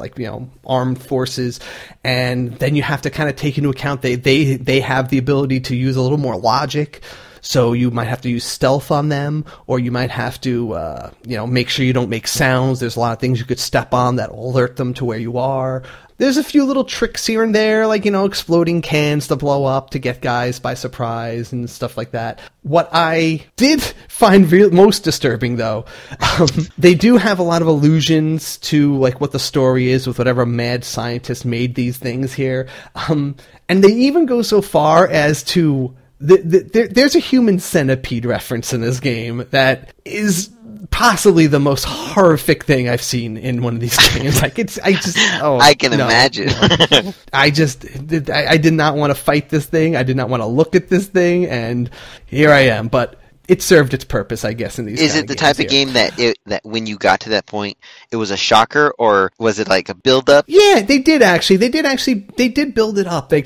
armed forces, and then you have to kind of take into account they have the ability to use a little more logic. So you might have to use stealth on them, or you might have to, make sure you don't make sounds. There's a lot of things you could step on that will alert them to where you are. There's a few little tricks here and there, like, exploding cans to blow up to get guys by surprise and stuff like that. What I did find most disturbing, though, they do have a lot of allusions to, what the story is with whatever mad scientist made these things here. And they even go so far as to... There's a human centipede reference in this game that is possibly the most horrific thing I've seen in one of these games. I can imagine. I did not want to fight this thing. I did not want to look at this thing, and here I am. But it served its purpose, I guess, in these Is it the type of game that when you got to that point, it was a shocker, or was it like a build-up? Yeah, they did actually. They did build it up. They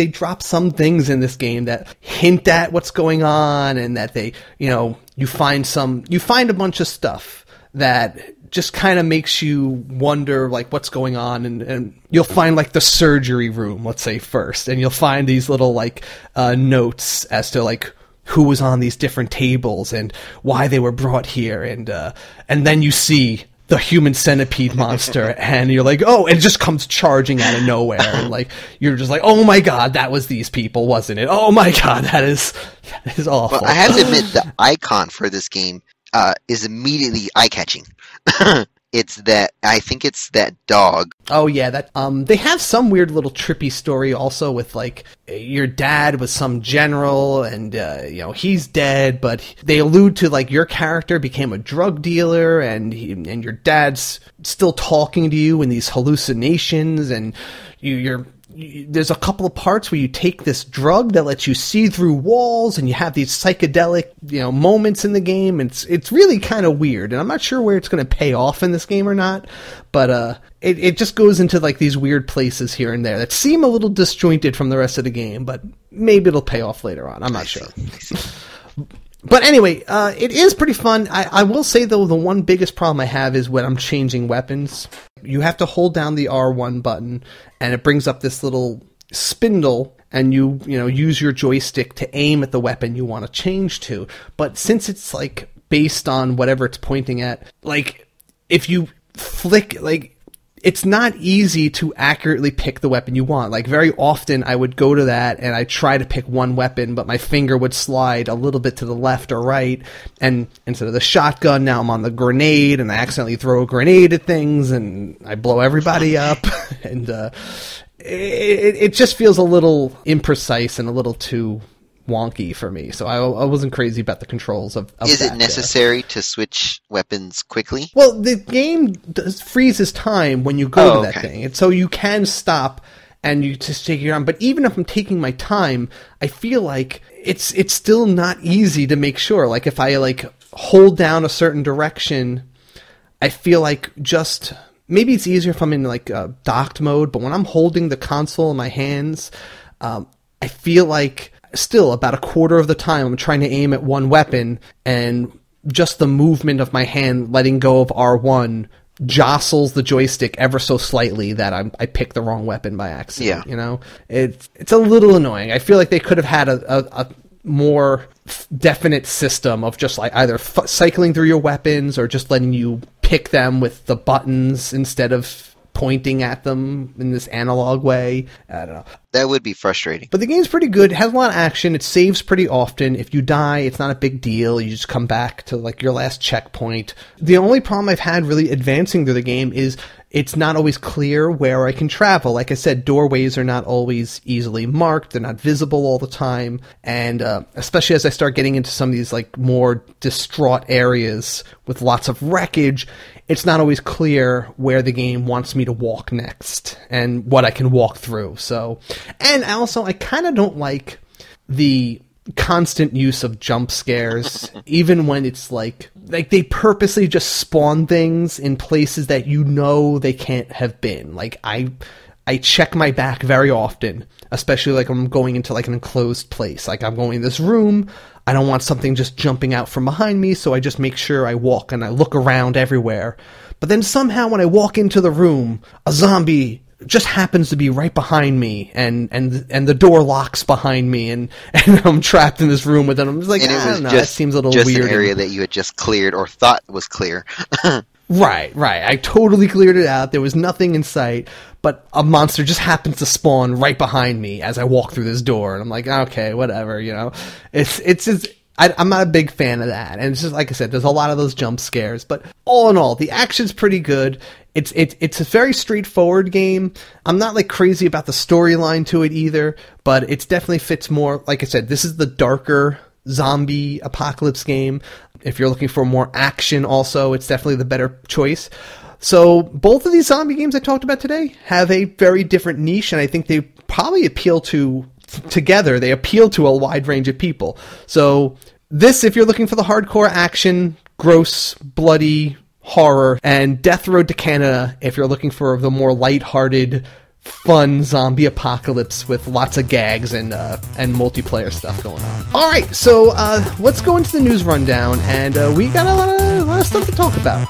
dropped some things in this game that hint at what's going on, and that you find a bunch of stuff that just kind of makes you wonder, what's going on, and you'll find, the surgery room, let's say, first, and you'll find these little, notes as to, who was on these different tables and why they were brought here, and then you see the human centipede monster, and you're like, oh, and it just comes charging out of nowhere, and like you're just like, oh my god, that was these people, wasn't it? Oh my god, that is awful. Well, I have to admit, the icon for this game is immediately eye-catching. I think it's that dog. Oh yeah, that they have some weird little trippy story also with like your dad was some general and he's dead, but they allude to like your character became a drug dealer and your dad's still talking to you in these hallucinations, and there's a couple of parts where you take this drug that lets you see through walls, and you have these psychedelic, moments in the game. It's really kind of weird, and I'm not sure where it's going to pay off in this game or not, but it just goes into like these weird places here and there that seem a little disjointed from the rest of the game, but maybe it'll pay off later on. I'm not sure. But anyway, it is pretty fun. I will say, though, the one biggest problem I have is when I'm changing weapons. You have to hold down the R1 button, and it brings up this little spindle, and you use your joystick to aim at the weapon you want to change to. But since it's, like, based on whatever it's pointing at, like, if you flick, like, it's not easy to accurately pick the weapon you want. Like, very often I would go to that and I try to pick one weapon, but my finger would slide a little bit to the left or right. And instead of the shotgun, now I'm on the grenade, and I accidentally throw a grenade at things and I blow everybody up. And it just feels a little imprecise and a little too wonky for me, so I wasn't crazy about the controls of Is that it necessary to switch weapons quickly? Well, the game freezes time when you go to that thing, and so you can stop and you just take your time. But even if I'm taking my time, I feel like it's still not easy to make sure. Like if I like hold down a certain direction, I feel like just maybe it's easier if I'm in like docked mode. But when I'm holding the console in my hands, I feel like still about a quarter of the time I'm trying to aim at one weapon, and just the movement of my hand letting go of R1 jostles the joystick ever so slightly that I pick the wrong weapon by accident. Yeah. It's a little annoying. I feel like they could have had a more definite system of just like either cycling through your weapons or just letting you pick them with the buttons instead of pointing at them in this analog way. I don't know. That would be frustrating. But the game's pretty good. It has a lot of action. It saves pretty often. If you die, it's not a big deal. You just come back to like your last checkpoint. The only problem I've had really advancing through the game is it's not always clear where I can travel. Like I said, doorways are not always easily marked. They're not visible all the time. And especially as I start getting into some of these like more distraught areas with lots of wreckage, it's not always clear where the game wants me to walk next and what I can walk through. So, and also I kind of don't like the constant use of jump scares, even when it's like they purposely just spawn things in places that they can't have been. Like I check my back very often, especially like I'm going into like an enclosed place. Like I'm going in this room, I don't want something just jumping out from behind me, so I just make sure I walk and I look around everywhere. But then somehow when I walk into the room, a zombie just happens to be right behind me, and the door locks behind me, and I'm trapped in this room with it. I'm just like, I don't know, that seems a little weird. Just an area that you had just cleared or thought was clear. Right. I totally cleared it out. There was nothing in sight, but a monster just happens to spawn right behind me as I walk through this door, and I'm like, okay, whatever, It's just, I'm not a big fan of that, and it's just, like I said, there's a lot of those jump scares, but all in all, the action's pretty good. It's a very straightforward game. I'm not like crazy about the storyline to it either, but it definitely fits more, like I said, this is the darker zombie apocalypse game. If you're looking for more action also, it's definitely the better choice. So both of these zombie games I talked about today have a very different niche, and I think they probably appeal to a wide range of people. So this, if you're looking for the hardcore action, gross, bloody horror, and Death Road to Canada, if you're looking for the more lighthearted, fun zombie apocalypse with lots of gags and multiplayer stuff going on. All right, so let's go into the news rundown, and we got a lot of stuff to talk about.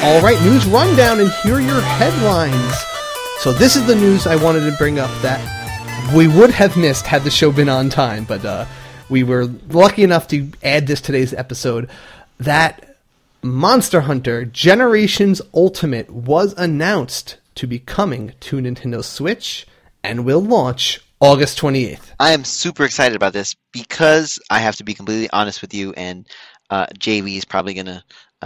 All right, news rundown, and here are your headlines. So this is the news I wanted to bring up that we would have missed had the show been on time, but we were lucky enough to add this to today's episode, that Monster Hunter Generations Ultimate was announced to be coming to Nintendo Switch and will launch August 28th. I am super excited about this because I have to be completely honest with you, and JV is probably going to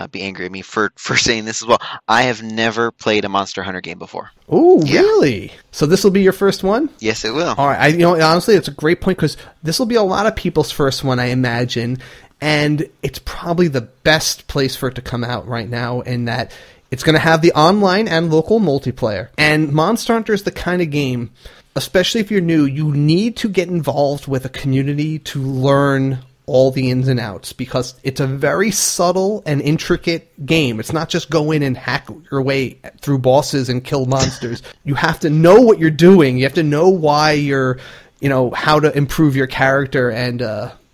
be angry at me for saying this as well. I have never played a Monster Hunter game before. Oh, really? So this will be your first one? Yes, it will. All right. Honestly, it's a great point because this will be a lot of people's first one, I imagine, and it's probably the best place for it to come out right now in that it's going to have the online and local multiplayer. And Monster Hunter is the kind of game, especially if you're new, you need to get involved with a community to learn all the ins and outs, because it's a very subtle and intricate game. It's not just go in and hack your way through bosses and kill monsters. You have to know what you're doing. You have to know why you're, how to improve your character, and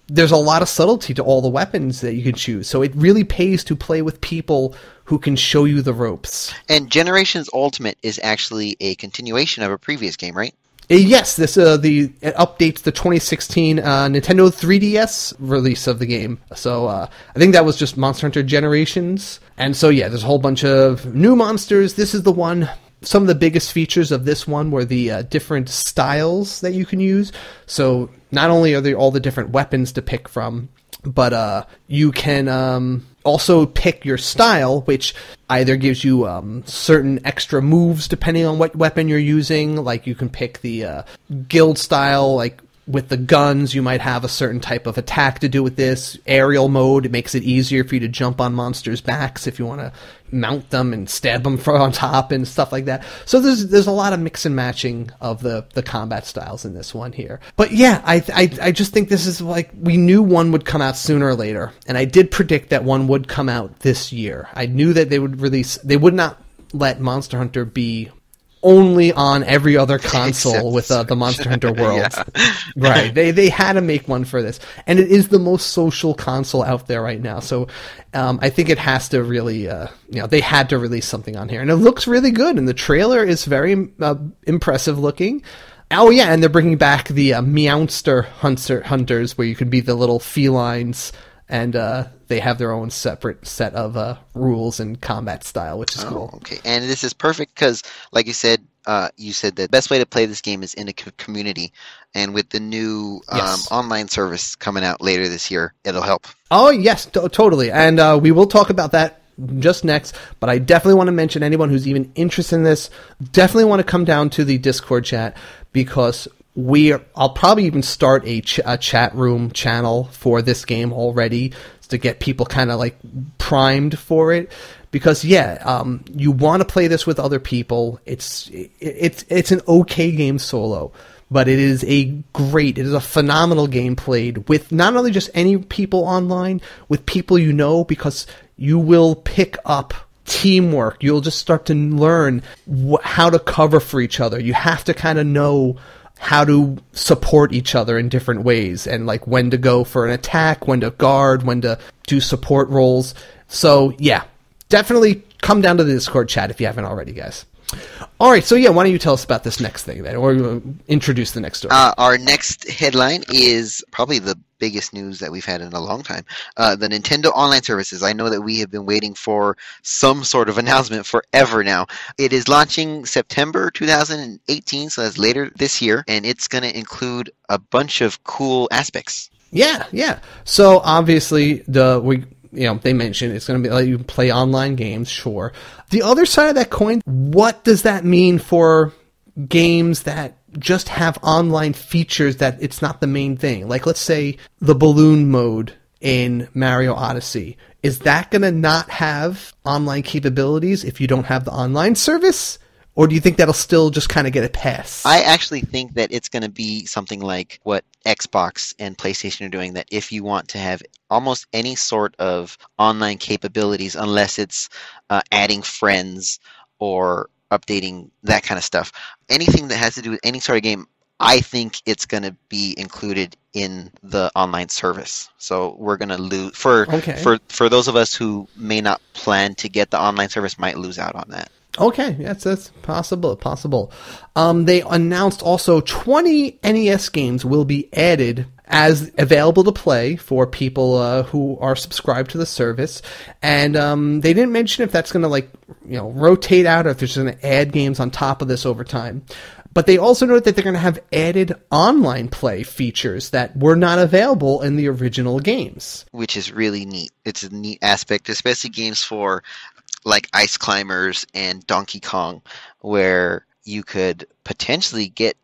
there's a lot of subtlety to all the weapons that you can choose. So it really pays to play with people who can show you the ropes. And Generations Ultimate is actually a continuation of a previous game, right? Yes, it updates the 2016 Nintendo 3DS release of the game. So I think that was just Monster Hunter Generations. And so yeah, there's a whole bunch of new monsters. This is the one. Some of the biggest features of this one were the different styles that you can use. So not only are there all the different weapons to pick from, but you can also pick your style, which either gives you certain extra moves depending on what weapon you're using. Like you can pick the guild style, like with the guns, you might have a certain type of attack to do with this. Aerial mode, it makes it easier for you to jump on monsters' backs if you want to mount them and stab them from on top and stuff like that. So there's a lot of mix and matching of the combat styles in this one here. But yeah, I just think this is like, we knew one would come out sooner or later, and I did predict that one would come out this year. I knew that they would not let Monster Hunter be only on every other console with the Monster Hunter World. Yeah. Right. They had to make one for this. And it is the most social console out there right now. So I think it has to really, they had to release something on here. And it looks really good. And the trailer is very impressive looking. Oh, yeah, and they're bringing back the Meowster hunters, where you could be the little felines, and they have their own separate set of rules and combat style, which is cool. Okay, and this is perfect because, like you said that the best way to play this game is in a community, and with the new online service coming out later this year, it'll help. Oh, yes, totally, and we will talk about that just next, but I definitely want to mention anyone who's even interested in this, definitely want to come down to the Discord chat, because I'll probably even start a chat room channel for this game already to get people kind of like primed for it, because you want to play this with other people. It's an okay game solo, but it is a phenomenal game played with not only just any people online, with people because you will pick up teamwork. You'll just start to learn how to cover for each other. You have to kind of know how to support each other in different ways, and like when to go for an attack, when to guard, when to do support roles. So yeah, definitely come down to the Discord chat if you haven't already, guys. All right, so yeah, why don't you tell us about this next thing then, or introduce the next story? Our next headline is probably the biggest news that we've had in a long time. The Nintendo Online Services. I know that we have been waiting for some sort of announcement forever now. It is launching September 2018, so that's later this year, and it's going to include a bunch of cool aspects. Yeah. So obviously, they mentioned it's going to be let you play online games, sure. The other side of that coin, what does that mean for games that just have online features that it's not the main thing? Like, let's say the balloon mode in Mario Odyssey. Is that going to not have online capabilities if you don't have the online service? Or do you think that'll still just kind of get a pass? I actually think that it's going to be something like what Xbox and PlayStation are doing, that if you want to have almost any sort of online capabilities, unless it's adding friends or updating, that kind of stuff, anything that has to do with any sort of game, I think it's going to be included in the online service. So we're going to lose for those of us who may not plan to get the online service might lose out on that. Okay, that's possible. They announced also 20 NES games will be added as available to play for people who are subscribed to the service, and they didn't mention if that's going to rotate out or if they're just going to add games on top of this over time. But they also noted that they're going to have added online play features that were not available in the original games, which is really neat. It's a neat aspect, especially games for like Ice Climbers and Donkey Kong, where you could potentially get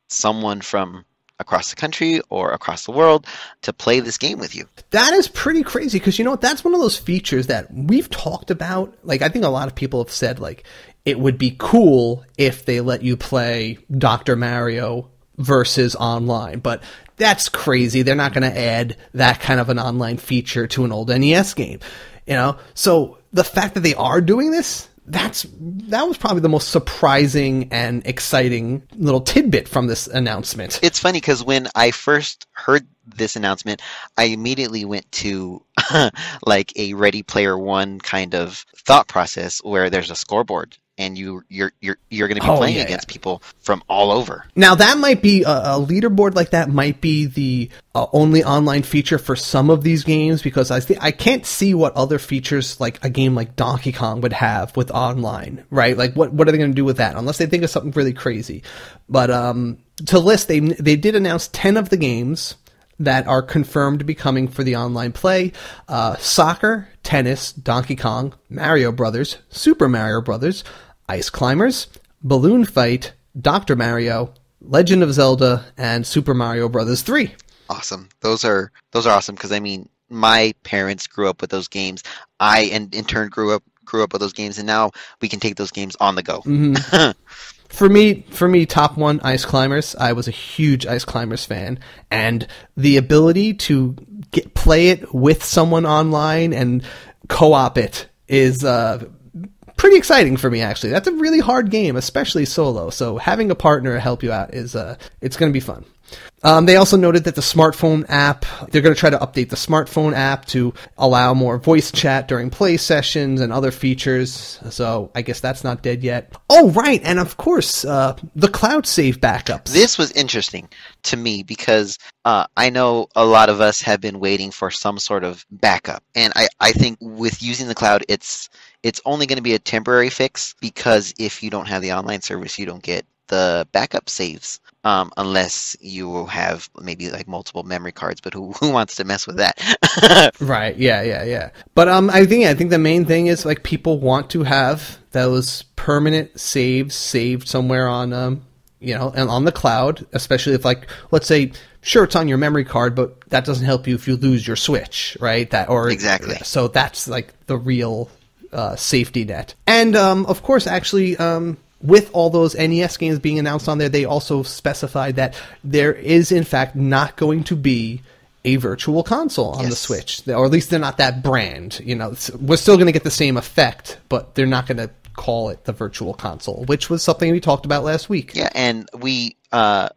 someone from across the country or across the world to play this game with you. That is pretty crazy, because you know what? That's one of those features that we've talked about. Like, I think a lot of people have said, like, it would be cool if they let you play Dr. Mario versus online, but that's crazy. They're not going to add that kind of an online feature to an old NES game, you know? So the fact that they are doing this, that was probably the most surprising and exciting little tidbit from this announcement. It's funny because when I first heard this announcement, I immediately went to like a Ready Player One kind of thought process where there's a scoreboard and you're going to be playing against people from all over. Now that might be a leaderboard like that might be the only online feature for some of these games, because I can't see what other features like a game like Donkey Kong would have with online, right? Like what are they going to do with that unless they think of something really crazy? But to list, they did announce 10 of the games that are confirmed to be coming for the online play: soccer, tennis, Donkey Kong, Mario Brothers, Super Mario Brothers, Ice Climbers, Balloon Fight, Dr. Mario, Legend of Zelda, and Super Mario Brothers 3. Awesome. Those are awesome, because I mean, my parents grew up with those games. I in turn grew up with those games, and now we can take those games on the go. Mm-hmm. For me, top one, Ice Climbers. I was a huge Ice Climbers fan, and the ability to play it with someone online and co-op it is pretty exciting for me, actually. That's a really hard game, especially solo. So having a partner help you out is it's going to be fun. They also noted that the smartphone app, they're going to try to update the smartphone app to allow more voice chat during play sessions and other features. So I guess that's not dead yet. Oh, right. And of course, the cloud save backups. This was interesting to me because I know a lot of us have been waiting for some sort of backup. And I think with using the cloud, it's only going to be a temporary fix, because if you don't have the online service, you don't get the backup saves. Unless you have maybe like multiple memory cards, but who wants to mess with that? Right. Yeah. But I think the main thing is like people want to have those permanent saves saved somewhere on and on the cloud, especially if, like, let's say, sure, it's on your memory card, but that doesn't help you if you lose your Switch, right? Exactly. So that's like the real safety net. And of course, actually. With all those NES games being announced on there, they also specified that there is, in fact, not going to be a virtual console on the Switch. Or at least they're not that brand. We're still going to get the same effect, but they're not going to call it the virtual console, which was something we talked about last week. Yeah, and we,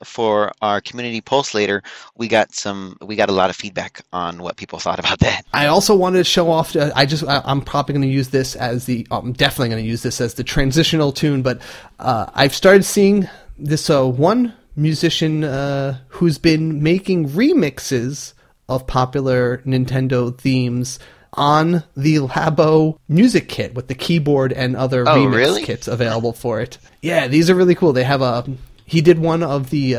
for our community post later, we got a lot of feedback on what people thought about that. I also wanted to show off, I'm probably going to use this as I'm definitely going to use this as the transitional tune, but I've started seeing this one musician who's been making remixes of popular Nintendo themes on the Labo music kit with the keyboard and other remix kits available for it. Yeah, these are really cool. They have he did one of the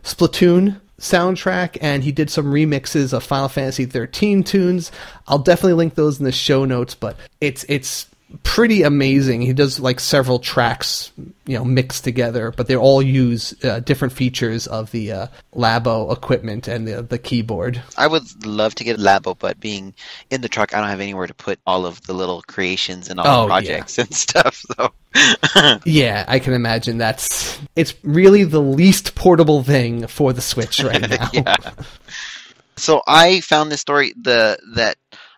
Splatoon soundtrack, and he did some remixes of Final Fantasy 13 tunes. I'll definitely link those in the show notes, but it's pretty amazing. He does like several tracks, mixed together, but they all use different features of the Labo equipment and the keyboard. I would love to get a Labo, but being in the truck, I don't have anywhere to put all of the little creations and all the projects and stuff. So. Yeah, I can imagine it's really the least portable thing for the Switch right now. Yeah. So I found this story that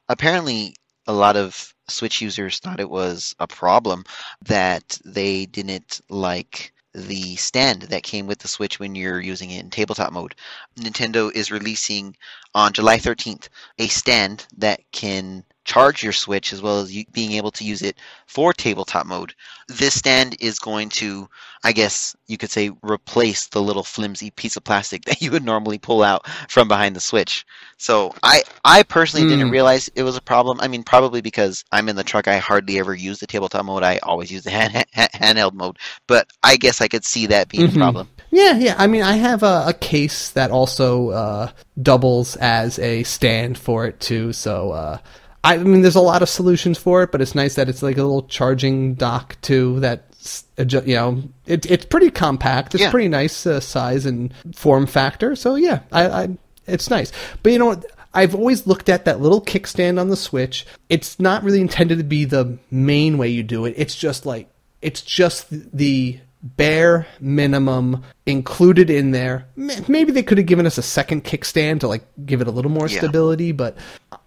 apparently a lot of Switch users thought it was a problem that they didn't like the stand that came with the Switch when you're using it in tabletop mode. Nintendo is releasing on July 13th a stand that can charge your Switch as well as you being able to use it for tabletop mode. This stand is going to, I guess you could say, replace the little flimsy piece of plastic that you would normally pull out from behind the Switch. So I personally didn't realize it was a problem. I mean, probably because I'm in the truck, I hardly ever use the tabletop mode. I always use the handheld mode. But I guess I could see that being a problem. Yeah. I mean, I have a case that also doubles as a stand for it too. So I mean, there's a lot of solutions for it, but it's nice that it's like a little charging dock too. That's it's pretty compact. It's pretty nice size and form factor. So yeah, it's nice. But you know what? I've always looked at that little kickstand on the Switch. It's not really intended to be the main way you do it. It's just the bare minimum included in there. Maybe they could have given us a second kickstand to like give it a little more stability, but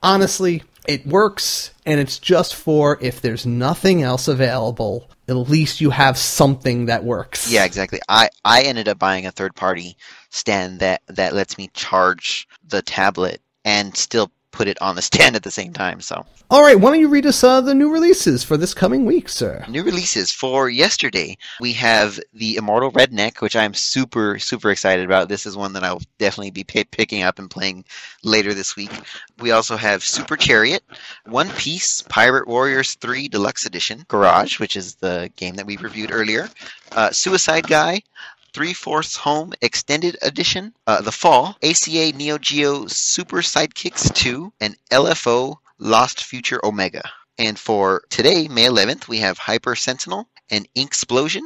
honestly, it works, and it's just for if there's nothing else available, at least you have something that works. Yeah, exactly. I ended up buying a third-party stand that lets me charge the tablet and still put it on the stand at the same time. So, all right, why don't you read us the new releases for this coming week, sir? New releases for yesterday. We have the Immortal Redneck, which I'm super, super excited about. This is one that I'll definitely be picking up and playing later this week. We also have Super Chariot, One Piece, Pirate Warriors 3 Deluxe Edition, Garage, which is the game that we reviewed earlier, Suicide Guy, 3/4 Home Extended Edition, The Fall, ACA Neo Geo Super Sidekicks 2, and LFO Lost Future Omega. And for today, May 11th, we have Hyper Sentinel and Inksplosion.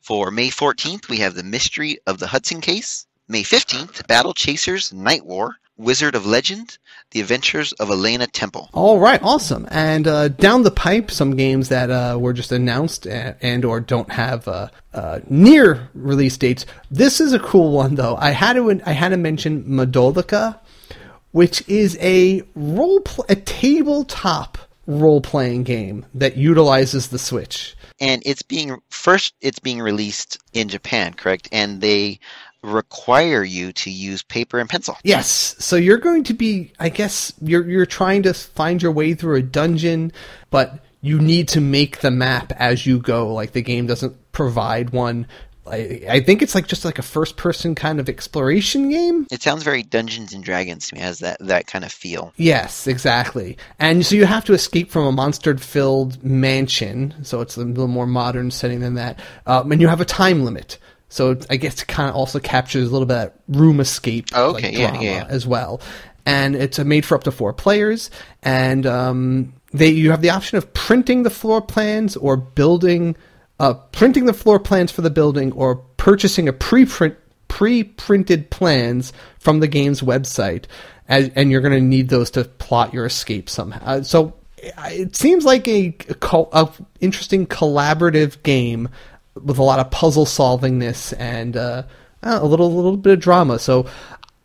For May 14th, we have The Mystery of the Hudson Case. May 15th, Battle Chasers Night War, Wizard of Legend, The Adventures of Elena Temple. All right, awesome. And down the pipe, some games that were just announced and or don't have near release dates. This is a cool one, though. I had to mention Madolica, which is a tabletop role-playing game that utilizes the Switch. And it's being released in Japan, correct? And they require you to use paper and pencil. Yes. So you're going to be, I guess, you're trying to find your way through a dungeon, but you need to make the map as you go. Like, the game doesn't provide one. I think it's just like a first-person kind of exploration game. It sounds very Dungeons and Dragons to me. It has that kind of feel. Yes, exactly. And so you have to escape from a monster-filled mansion. So it's a little more modern setting than that. And you have a time limit. So I guess it kind of also captures a little bit of that room escape drama as well. And it's made for up to 4 players. And you have the option of printing the floor plans or printing the floor plans for the building, or purchasing a pre-printed plans from the game's website. And you're going to need those to plot your escape somehow. So it seems like a interesting collaborative game with a lot of puzzle solvingness and a little bit of drama. So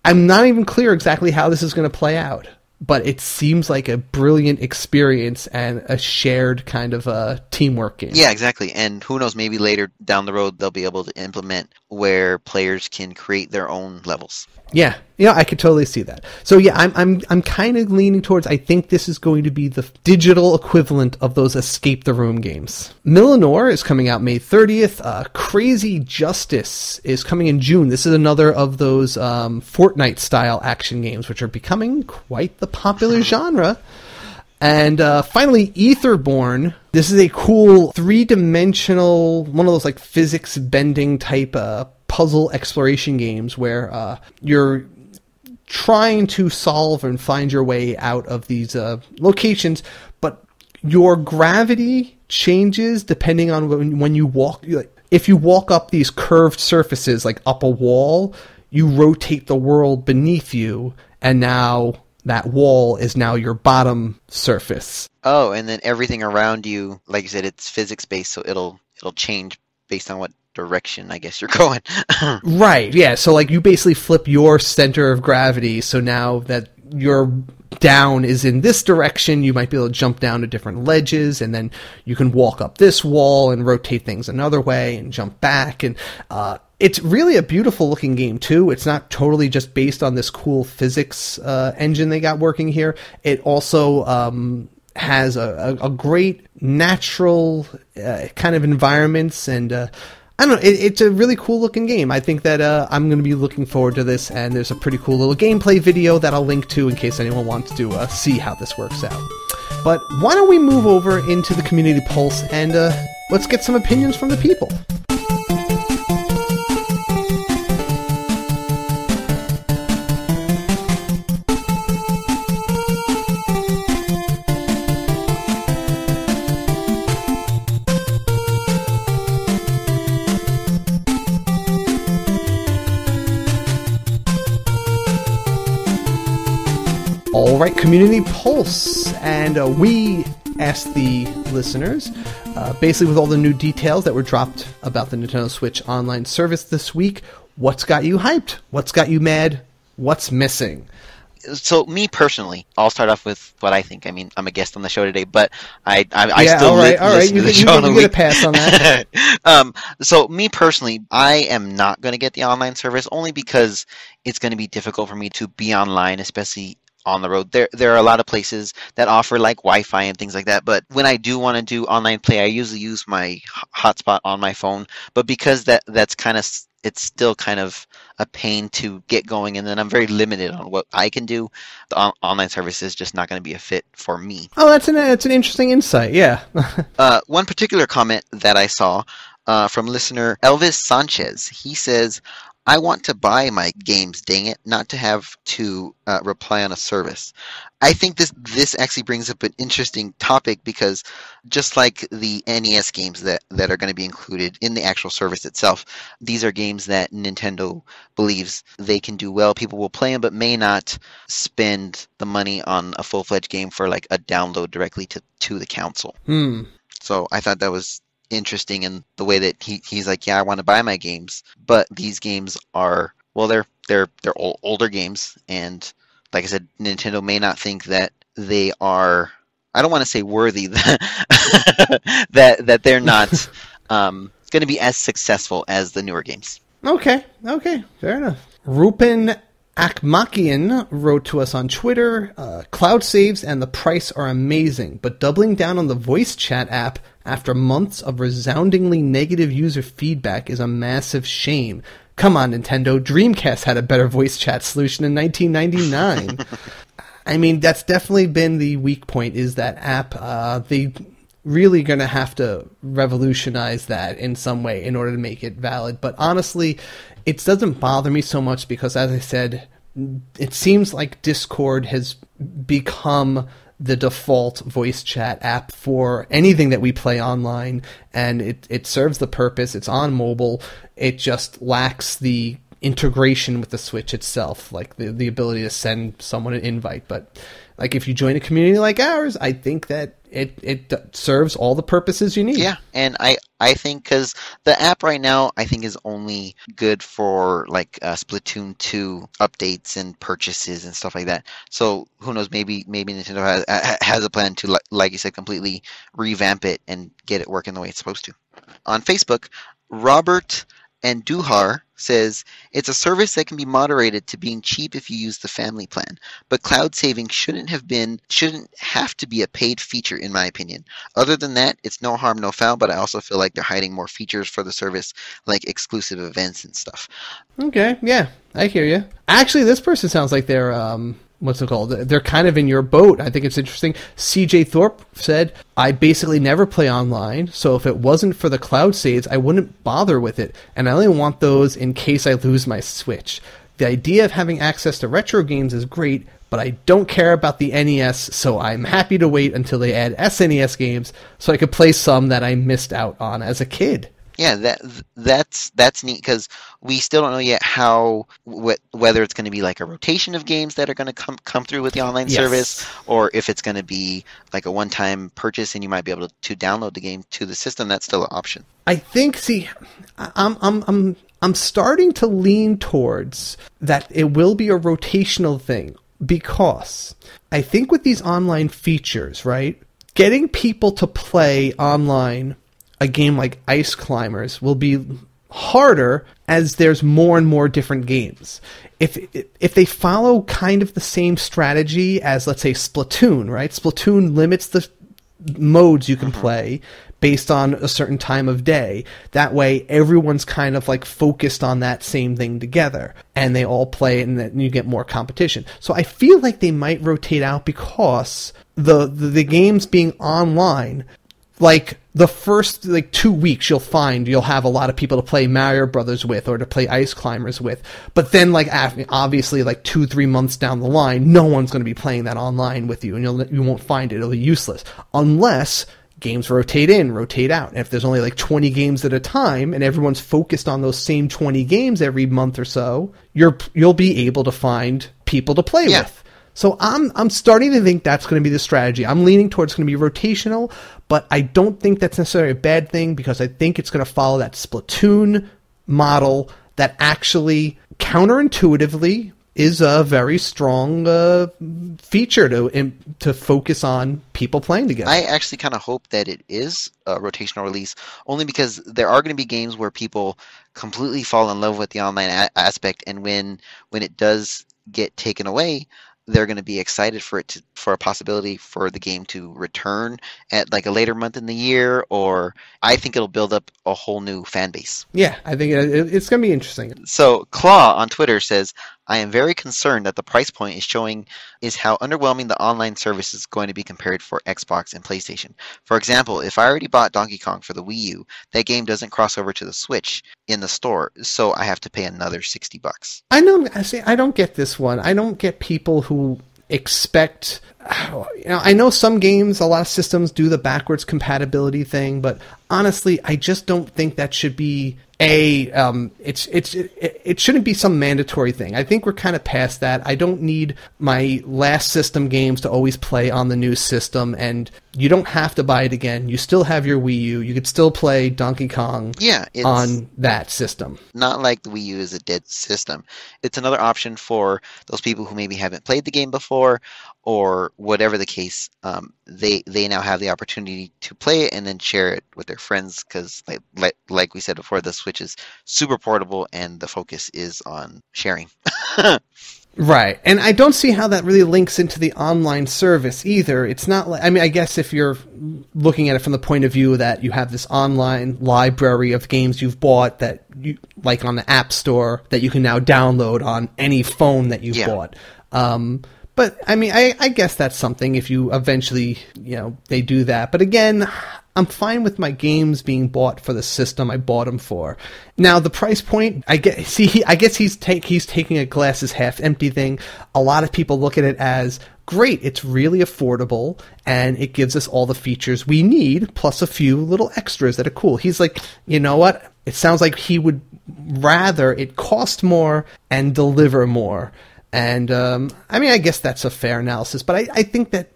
I'm not even clear exactly how this is going to play out, but it seems like a brilliant experience and a shared kind of teamwork game. Yeah, exactly. And who knows, maybe later down the road they'll be able to implement where players can create their own levels. Yeah, I could totally see that. So yeah, I'm kind of leaning towards, I think this is going to be the digital equivalent of those Escape the Room games. Millenor is coming out May 30th. Crazy Justice is coming in June. This is another of those Fortnite-style action games, which are becoming quite the popular genre. And finally, Etherborn. This is a cool 3-dimensional, one of those like physics bending type puzzle exploration games where you're trying to solve and find your way out of these locations, but your gravity changes depending on when you walk. If you walk up these curved surfaces, like up a wall, you rotate the world beneath you, and now that wall is now your bottom surface. Oh, and then everything around you, like you said, it's physics-based, so it'll change based on what direction, I guess, you're going. Right, yeah. So, like, you basically flip your center of gravity, so now that you're down is in this direction, you might be able to jump down to different ledges, and then you can walk up this wall and rotate things another way and jump back. And it's really a beautiful looking game too. It's not totally just based on this cool physics engine they got working here. It also has a great natural kind of environments, and I don't know, it's a really cool looking game. I think that I'm going to be looking forward to this, and there's a pretty cool little gameplay video that I'll link to in case anyone wants to see how this works out. But why don't we move over into the Community Pulse, and let's get some opinions from the people. All right, Community Pulse, and we asked the listeners, basically with all the new details that were dropped about the Nintendo Switch Online service this week, what's got you hyped? What's got you mad? What's missing? So, me personally, I'll start off with what I think. I mean, I'm a guest on the show today, but I still all right. You get a pass on that. So, me personally, I am not going to get the online service only because it's going to be difficult for me to be online, especially on the road. There are a lot of places that offer like Wi-Fi and things like that, but when I do want to do online play, I usually use my hotspot on my phone. But because that's kind of, it's still kind of a pain to get going, and then I'm very limited on what I can do, the online service is just not going to be a fit for me. Oh, that's an interesting insight. Yeah. One particular comment that I saw from listener Elvis Sanchez, he says, I want to buy my games, dang it, not to have to rely on a service. I think this actually brings up an interesting topic, because just like the NES games that are going to be included in the actual service itself, these are games that Nintendo believes they can do well. People will play them, but may not spend the money on a full-fledged game for like a download directly to the console. So I thought that was interesting in the way that he's like, yeah, I want to buy my games, but these games are, well, they're older games, and like I said, Nintendo may not think that they are, I don't want to say worthy, that they're not going to be as successful as the newer games. Okay, fair enough. Rupen Akmakian wrote to us on Twitter, cloud saves and the price are amazing, but doubling down on the voice chat app after months of resoundingly negative user feedback is a massive shame. Come on, Nintendo. Dreamcast had a better voice chat solution in 1999. I mean, that's definitely been the weak point, is that app. They really going to have to revolutionize that in some way in order to make it valid. But honestly, it doesn't bother me so much because, as I said, it seems like Discord has become the default voice chat app for anything that we play online, and it serves the purpose. It's on mobile. It just lacks the integration with the Switch itself, like the ability to send someone an invite. But like, if you join a community like ours, I think that it serves all the purposes you need. Yeah, and I think, because the app right now, I think, is only good for like Splatoon 2 updates and purchases and stuff like that. So who knows, maybe Nintendo has a plan to, like you said, completely revamp it and get it working the way it's supposed to. On Facebook, Robert and Duhar says, it's a service that can be moderated to being cheap if you use the family plan, but cloud saving shouldn't have to be a paid feature, in my opinion. Other than that, it's no harm, no foul, but I also feel like they're hiding more features for the service, like exclusive events and stuff. Okay, yeah, I hear you. Actually, this person sounds like they're what's it called? They're kind of in your boat. I think it's interesting. CJ Thorpe said, I basically never play online, so if it wasn't for the cloud saves, I wouldn't bother with it, and I only want those in case I lose my Switch. The idea of having access to retro games is great, but I don't care about the NES, so I'm happy to wait until they add SNES games so I could play some that I missed out on as a kid. Yeah, that's neat, because we still don't know yet whether it's going to be like a rotation of games that are going to come through with the online service, or if it's going to be like a one-time purchase and you might be able to download the game to the system. That's still an option. I think. See, I'm starting to lean towards that it will be a rotational thing. because I think with these online features, right, getting people to play online a game like Ice Climbers will be harder as there's more and more different games. If they follow kind of the same strategy as, let's say, Splatoon, right? Splatoon limits the modes you can play based on a certain time of day. That way, everyone's kind of like focused on that same thing together, and they all play it, and then you get more competition. So I feel like they might rotate out because the games being online, like the first 2 weeks you'll have a lot of people to play Mario Brothers with or to play Ice Climbers with, but then obviously 2-3 months down the line, no one's going to be playing that online with you, and you won't find it. It'll be useless unless games rotate in, rotate out. And if there's only 20 games at a time and everyone's focused on those same 20 games every month or so, you'll be able to find people to play with. So I'm starting to think that's going to be the strategy. I'm leaning towards it's going to be rotational, but I don't think that's necessarily a bad thing because I think it's going to follow that Splatoon model that actually counterintuitively is a very strong feature to focus on people playing together. I actually kind of hope that it is a rotational release, only because there are going to be games where people completely fall in love with the online aspect, and when it does get taken away, they're going to be excited for a possibility for the game to return at a later month in the year, or I think it'll build up a whole new fan base. Yeah, I think it's going to be interesting. So Claw on Twitter says, I am very concerned that the price point is how underwhelming the online service is going to be compared for Xbox and PlayStation. For example, if I already bought Donkey Kong for the Wii U, that game doesn't cross over to the Switch in the store, so I have to pay another $60. I know. I don't get this one. I don't get people who expect. I know some games, a lot of systems do the backwards compatibility thing, but honestly, I just don't think that should be it shouldn't be some mandatory thing. I think we're kind of past that. I don't need my last system games to always play on the new system, and you don't have to buy it again. You still have your Wii U. You could still play Donkey Kong on that system. Not like the Wii U is a dead system. It's another option for those people who maybe haven't played the game before, or whatever the case. They now have the opportunity to play it and then share it with their friends, because like we said before, the Switch is super portable and the focus is on sharing. Right. And I don't see how that really links into the online service either. It's not like, I guess if you're looking at it from the point of view that you have this online library of games you've bought that you like on the App Store that you can now download on any phone that you've bought. But I guess that's something if you eventually, they do that. But again, I'm fine with my games being bought for the system I bought them for. Now, the price point, I guess he's taking a glass is half empty thing. A lot of people look at it as, great, it's really affordable, and it gives us all the features we need, plus a few little extras that are cool. He's like, you know what? It sounds like he would rather it cost more and deliver more. And, I guess that's a fair analysis, but I think that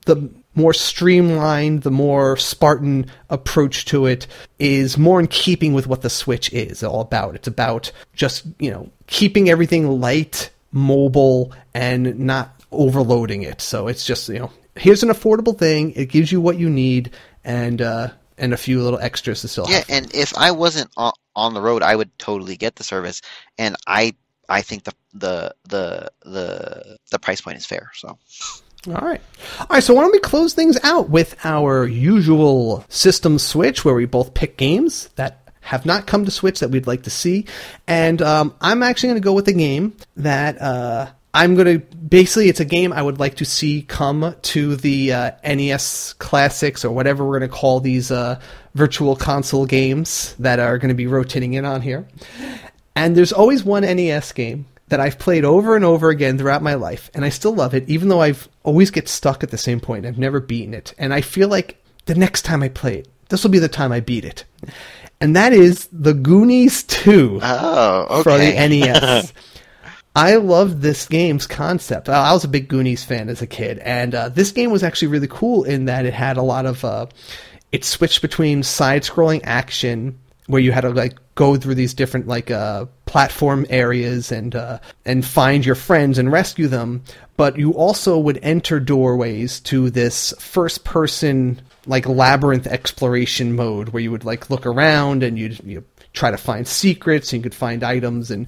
the more streamlined, the more Spartan approach to it is more in keeping with what the Switch is all about. It's about just, keeping everything light, mobile, and not overloading it. So it's just, here's an affordable thing. It gives you what you need, and a few little extras to still have. Yeah, and if I wasn't on the road, I would totally get the service, and I think the price point is fair. So, all right. So why don't we close things out with our usual system switch, where we both pick games that have not come to Switch that we'd like to see, and I'm actually going to go with a game that it's a game I would like to see come to the NES Classics, or whatever we're going to call these virtual console games that are going to be rotating in on here. And there's always one NES game that I've played over and over again throughout my life, and I still love it, even though I've always get stuck at the same point. I've never beaten it, and I feel like the next time I play it, this will be the time I beat it. And that is The Goonies 2 for the NES. I love this game's concept. I was a big Goonies fan as a kid, and this game was actually really cool in that it had a lot of... it switched between side-scrolling action, where you had to go through these different platform areas and find your friends and rescue them. But you also would enter doorways to this first-person like labyrinth exploration mode where you would like look around and you try to find secrets, and you could find items and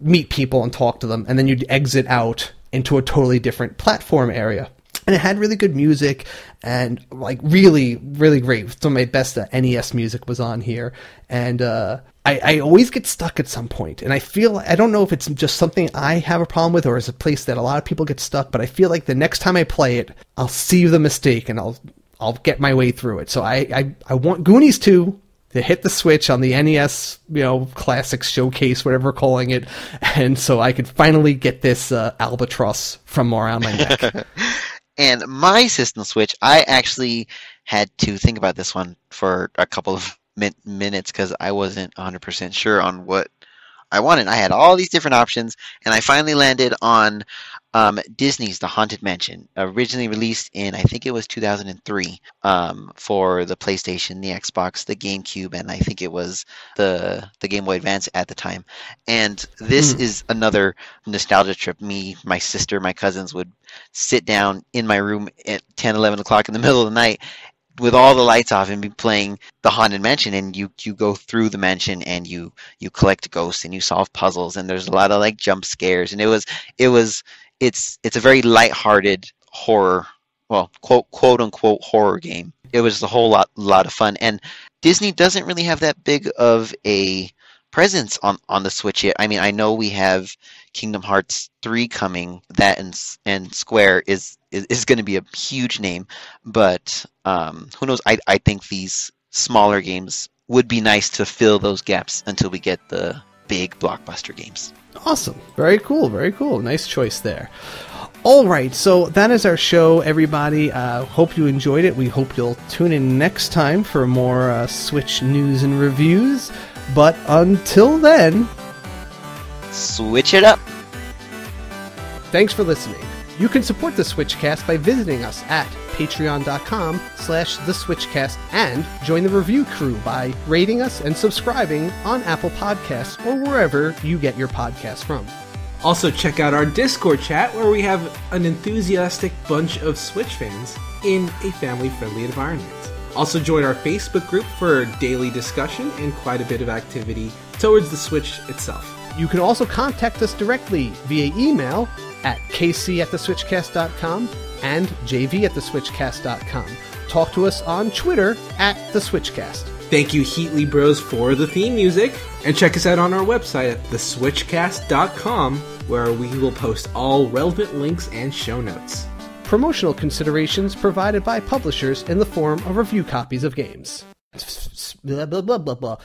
meet people and talk to them, and then you'd exit out into a totally different platform area. And it had really good music and like really, really great. Some of my best NES music was on here. And I always get stuck at some point. And I don't know if it's just something I have a problem with or is a place that a lot of people get stuck, but I feel like the next time I play it, I'll see the mistake and I'll get my way through it. So I want Goonies 2 to hit the Switch on the NES, Classics Showcase, whatever we're calling it, and so I could finally get this albatross from around my neck. And my system Switch, I actually had to think about this one for a couple of minutes because I wasn't 100% sure on what I wanted. I had all these different options, and I finally landed on Disney's The Haunted Mansion, originally released in, I think it was 2003, for the PlayStation, the Xbox, the GameCube, and I think it was the Game Boy Advance at the time. And this is another nostalgia trip. Me, my sister, my cousins would sit down in my room at 10, 11 o'clock in the middle of the night with all the lights off and be playing the Haunted Mansion, and you go through the mansion and you collect ghosts and you solve puzzles, and there's a lot of like jump scares, and it's a very lighthearted horror, well, quote unquote horror game. It was a whole lot of fun, and Disney doesn't really have that big of a presence on the Switch yet. I mean, I know we have Kingdom Hearts 3 coming, that and Square is going to be a huge name, but who knows? I think these smaller games would be nice to fill those gaps until we get the big blockbuster games. Awesome. Very cool. Very cool. Nice choice there. All right. So that is our show, everybody. Hope you enjoyed it. We hope you'll tune in next time for more Switch news and reviews. But until then, switch it up. Thanks for listening. You can support the SwitchCast by visiting us at patreon.com/theswitchcast and join the review crew by rating us and subscribing on Apple Podcasts or wherever you get your podcasts from. Also check out our Discord chat where we have an enthusiastic bunch of Switch fans in a family-friendly environment. Also join our Facebook group for daily discussion and quite a bit of activity towards the Switch itself. You can also contact us directly via email at kc@theswitchcast.com and jv@theswitchcast.com. Talk to us on Twitter @theswitchcast. Thank you, HeatleyBros, for the theme music. And check us out on our website at theswitchcast.com, where we will post all relevant links and show notes. Promotional considerations provided by publishers in the form of review copies of games. Blah, blah, blah, blah, blah.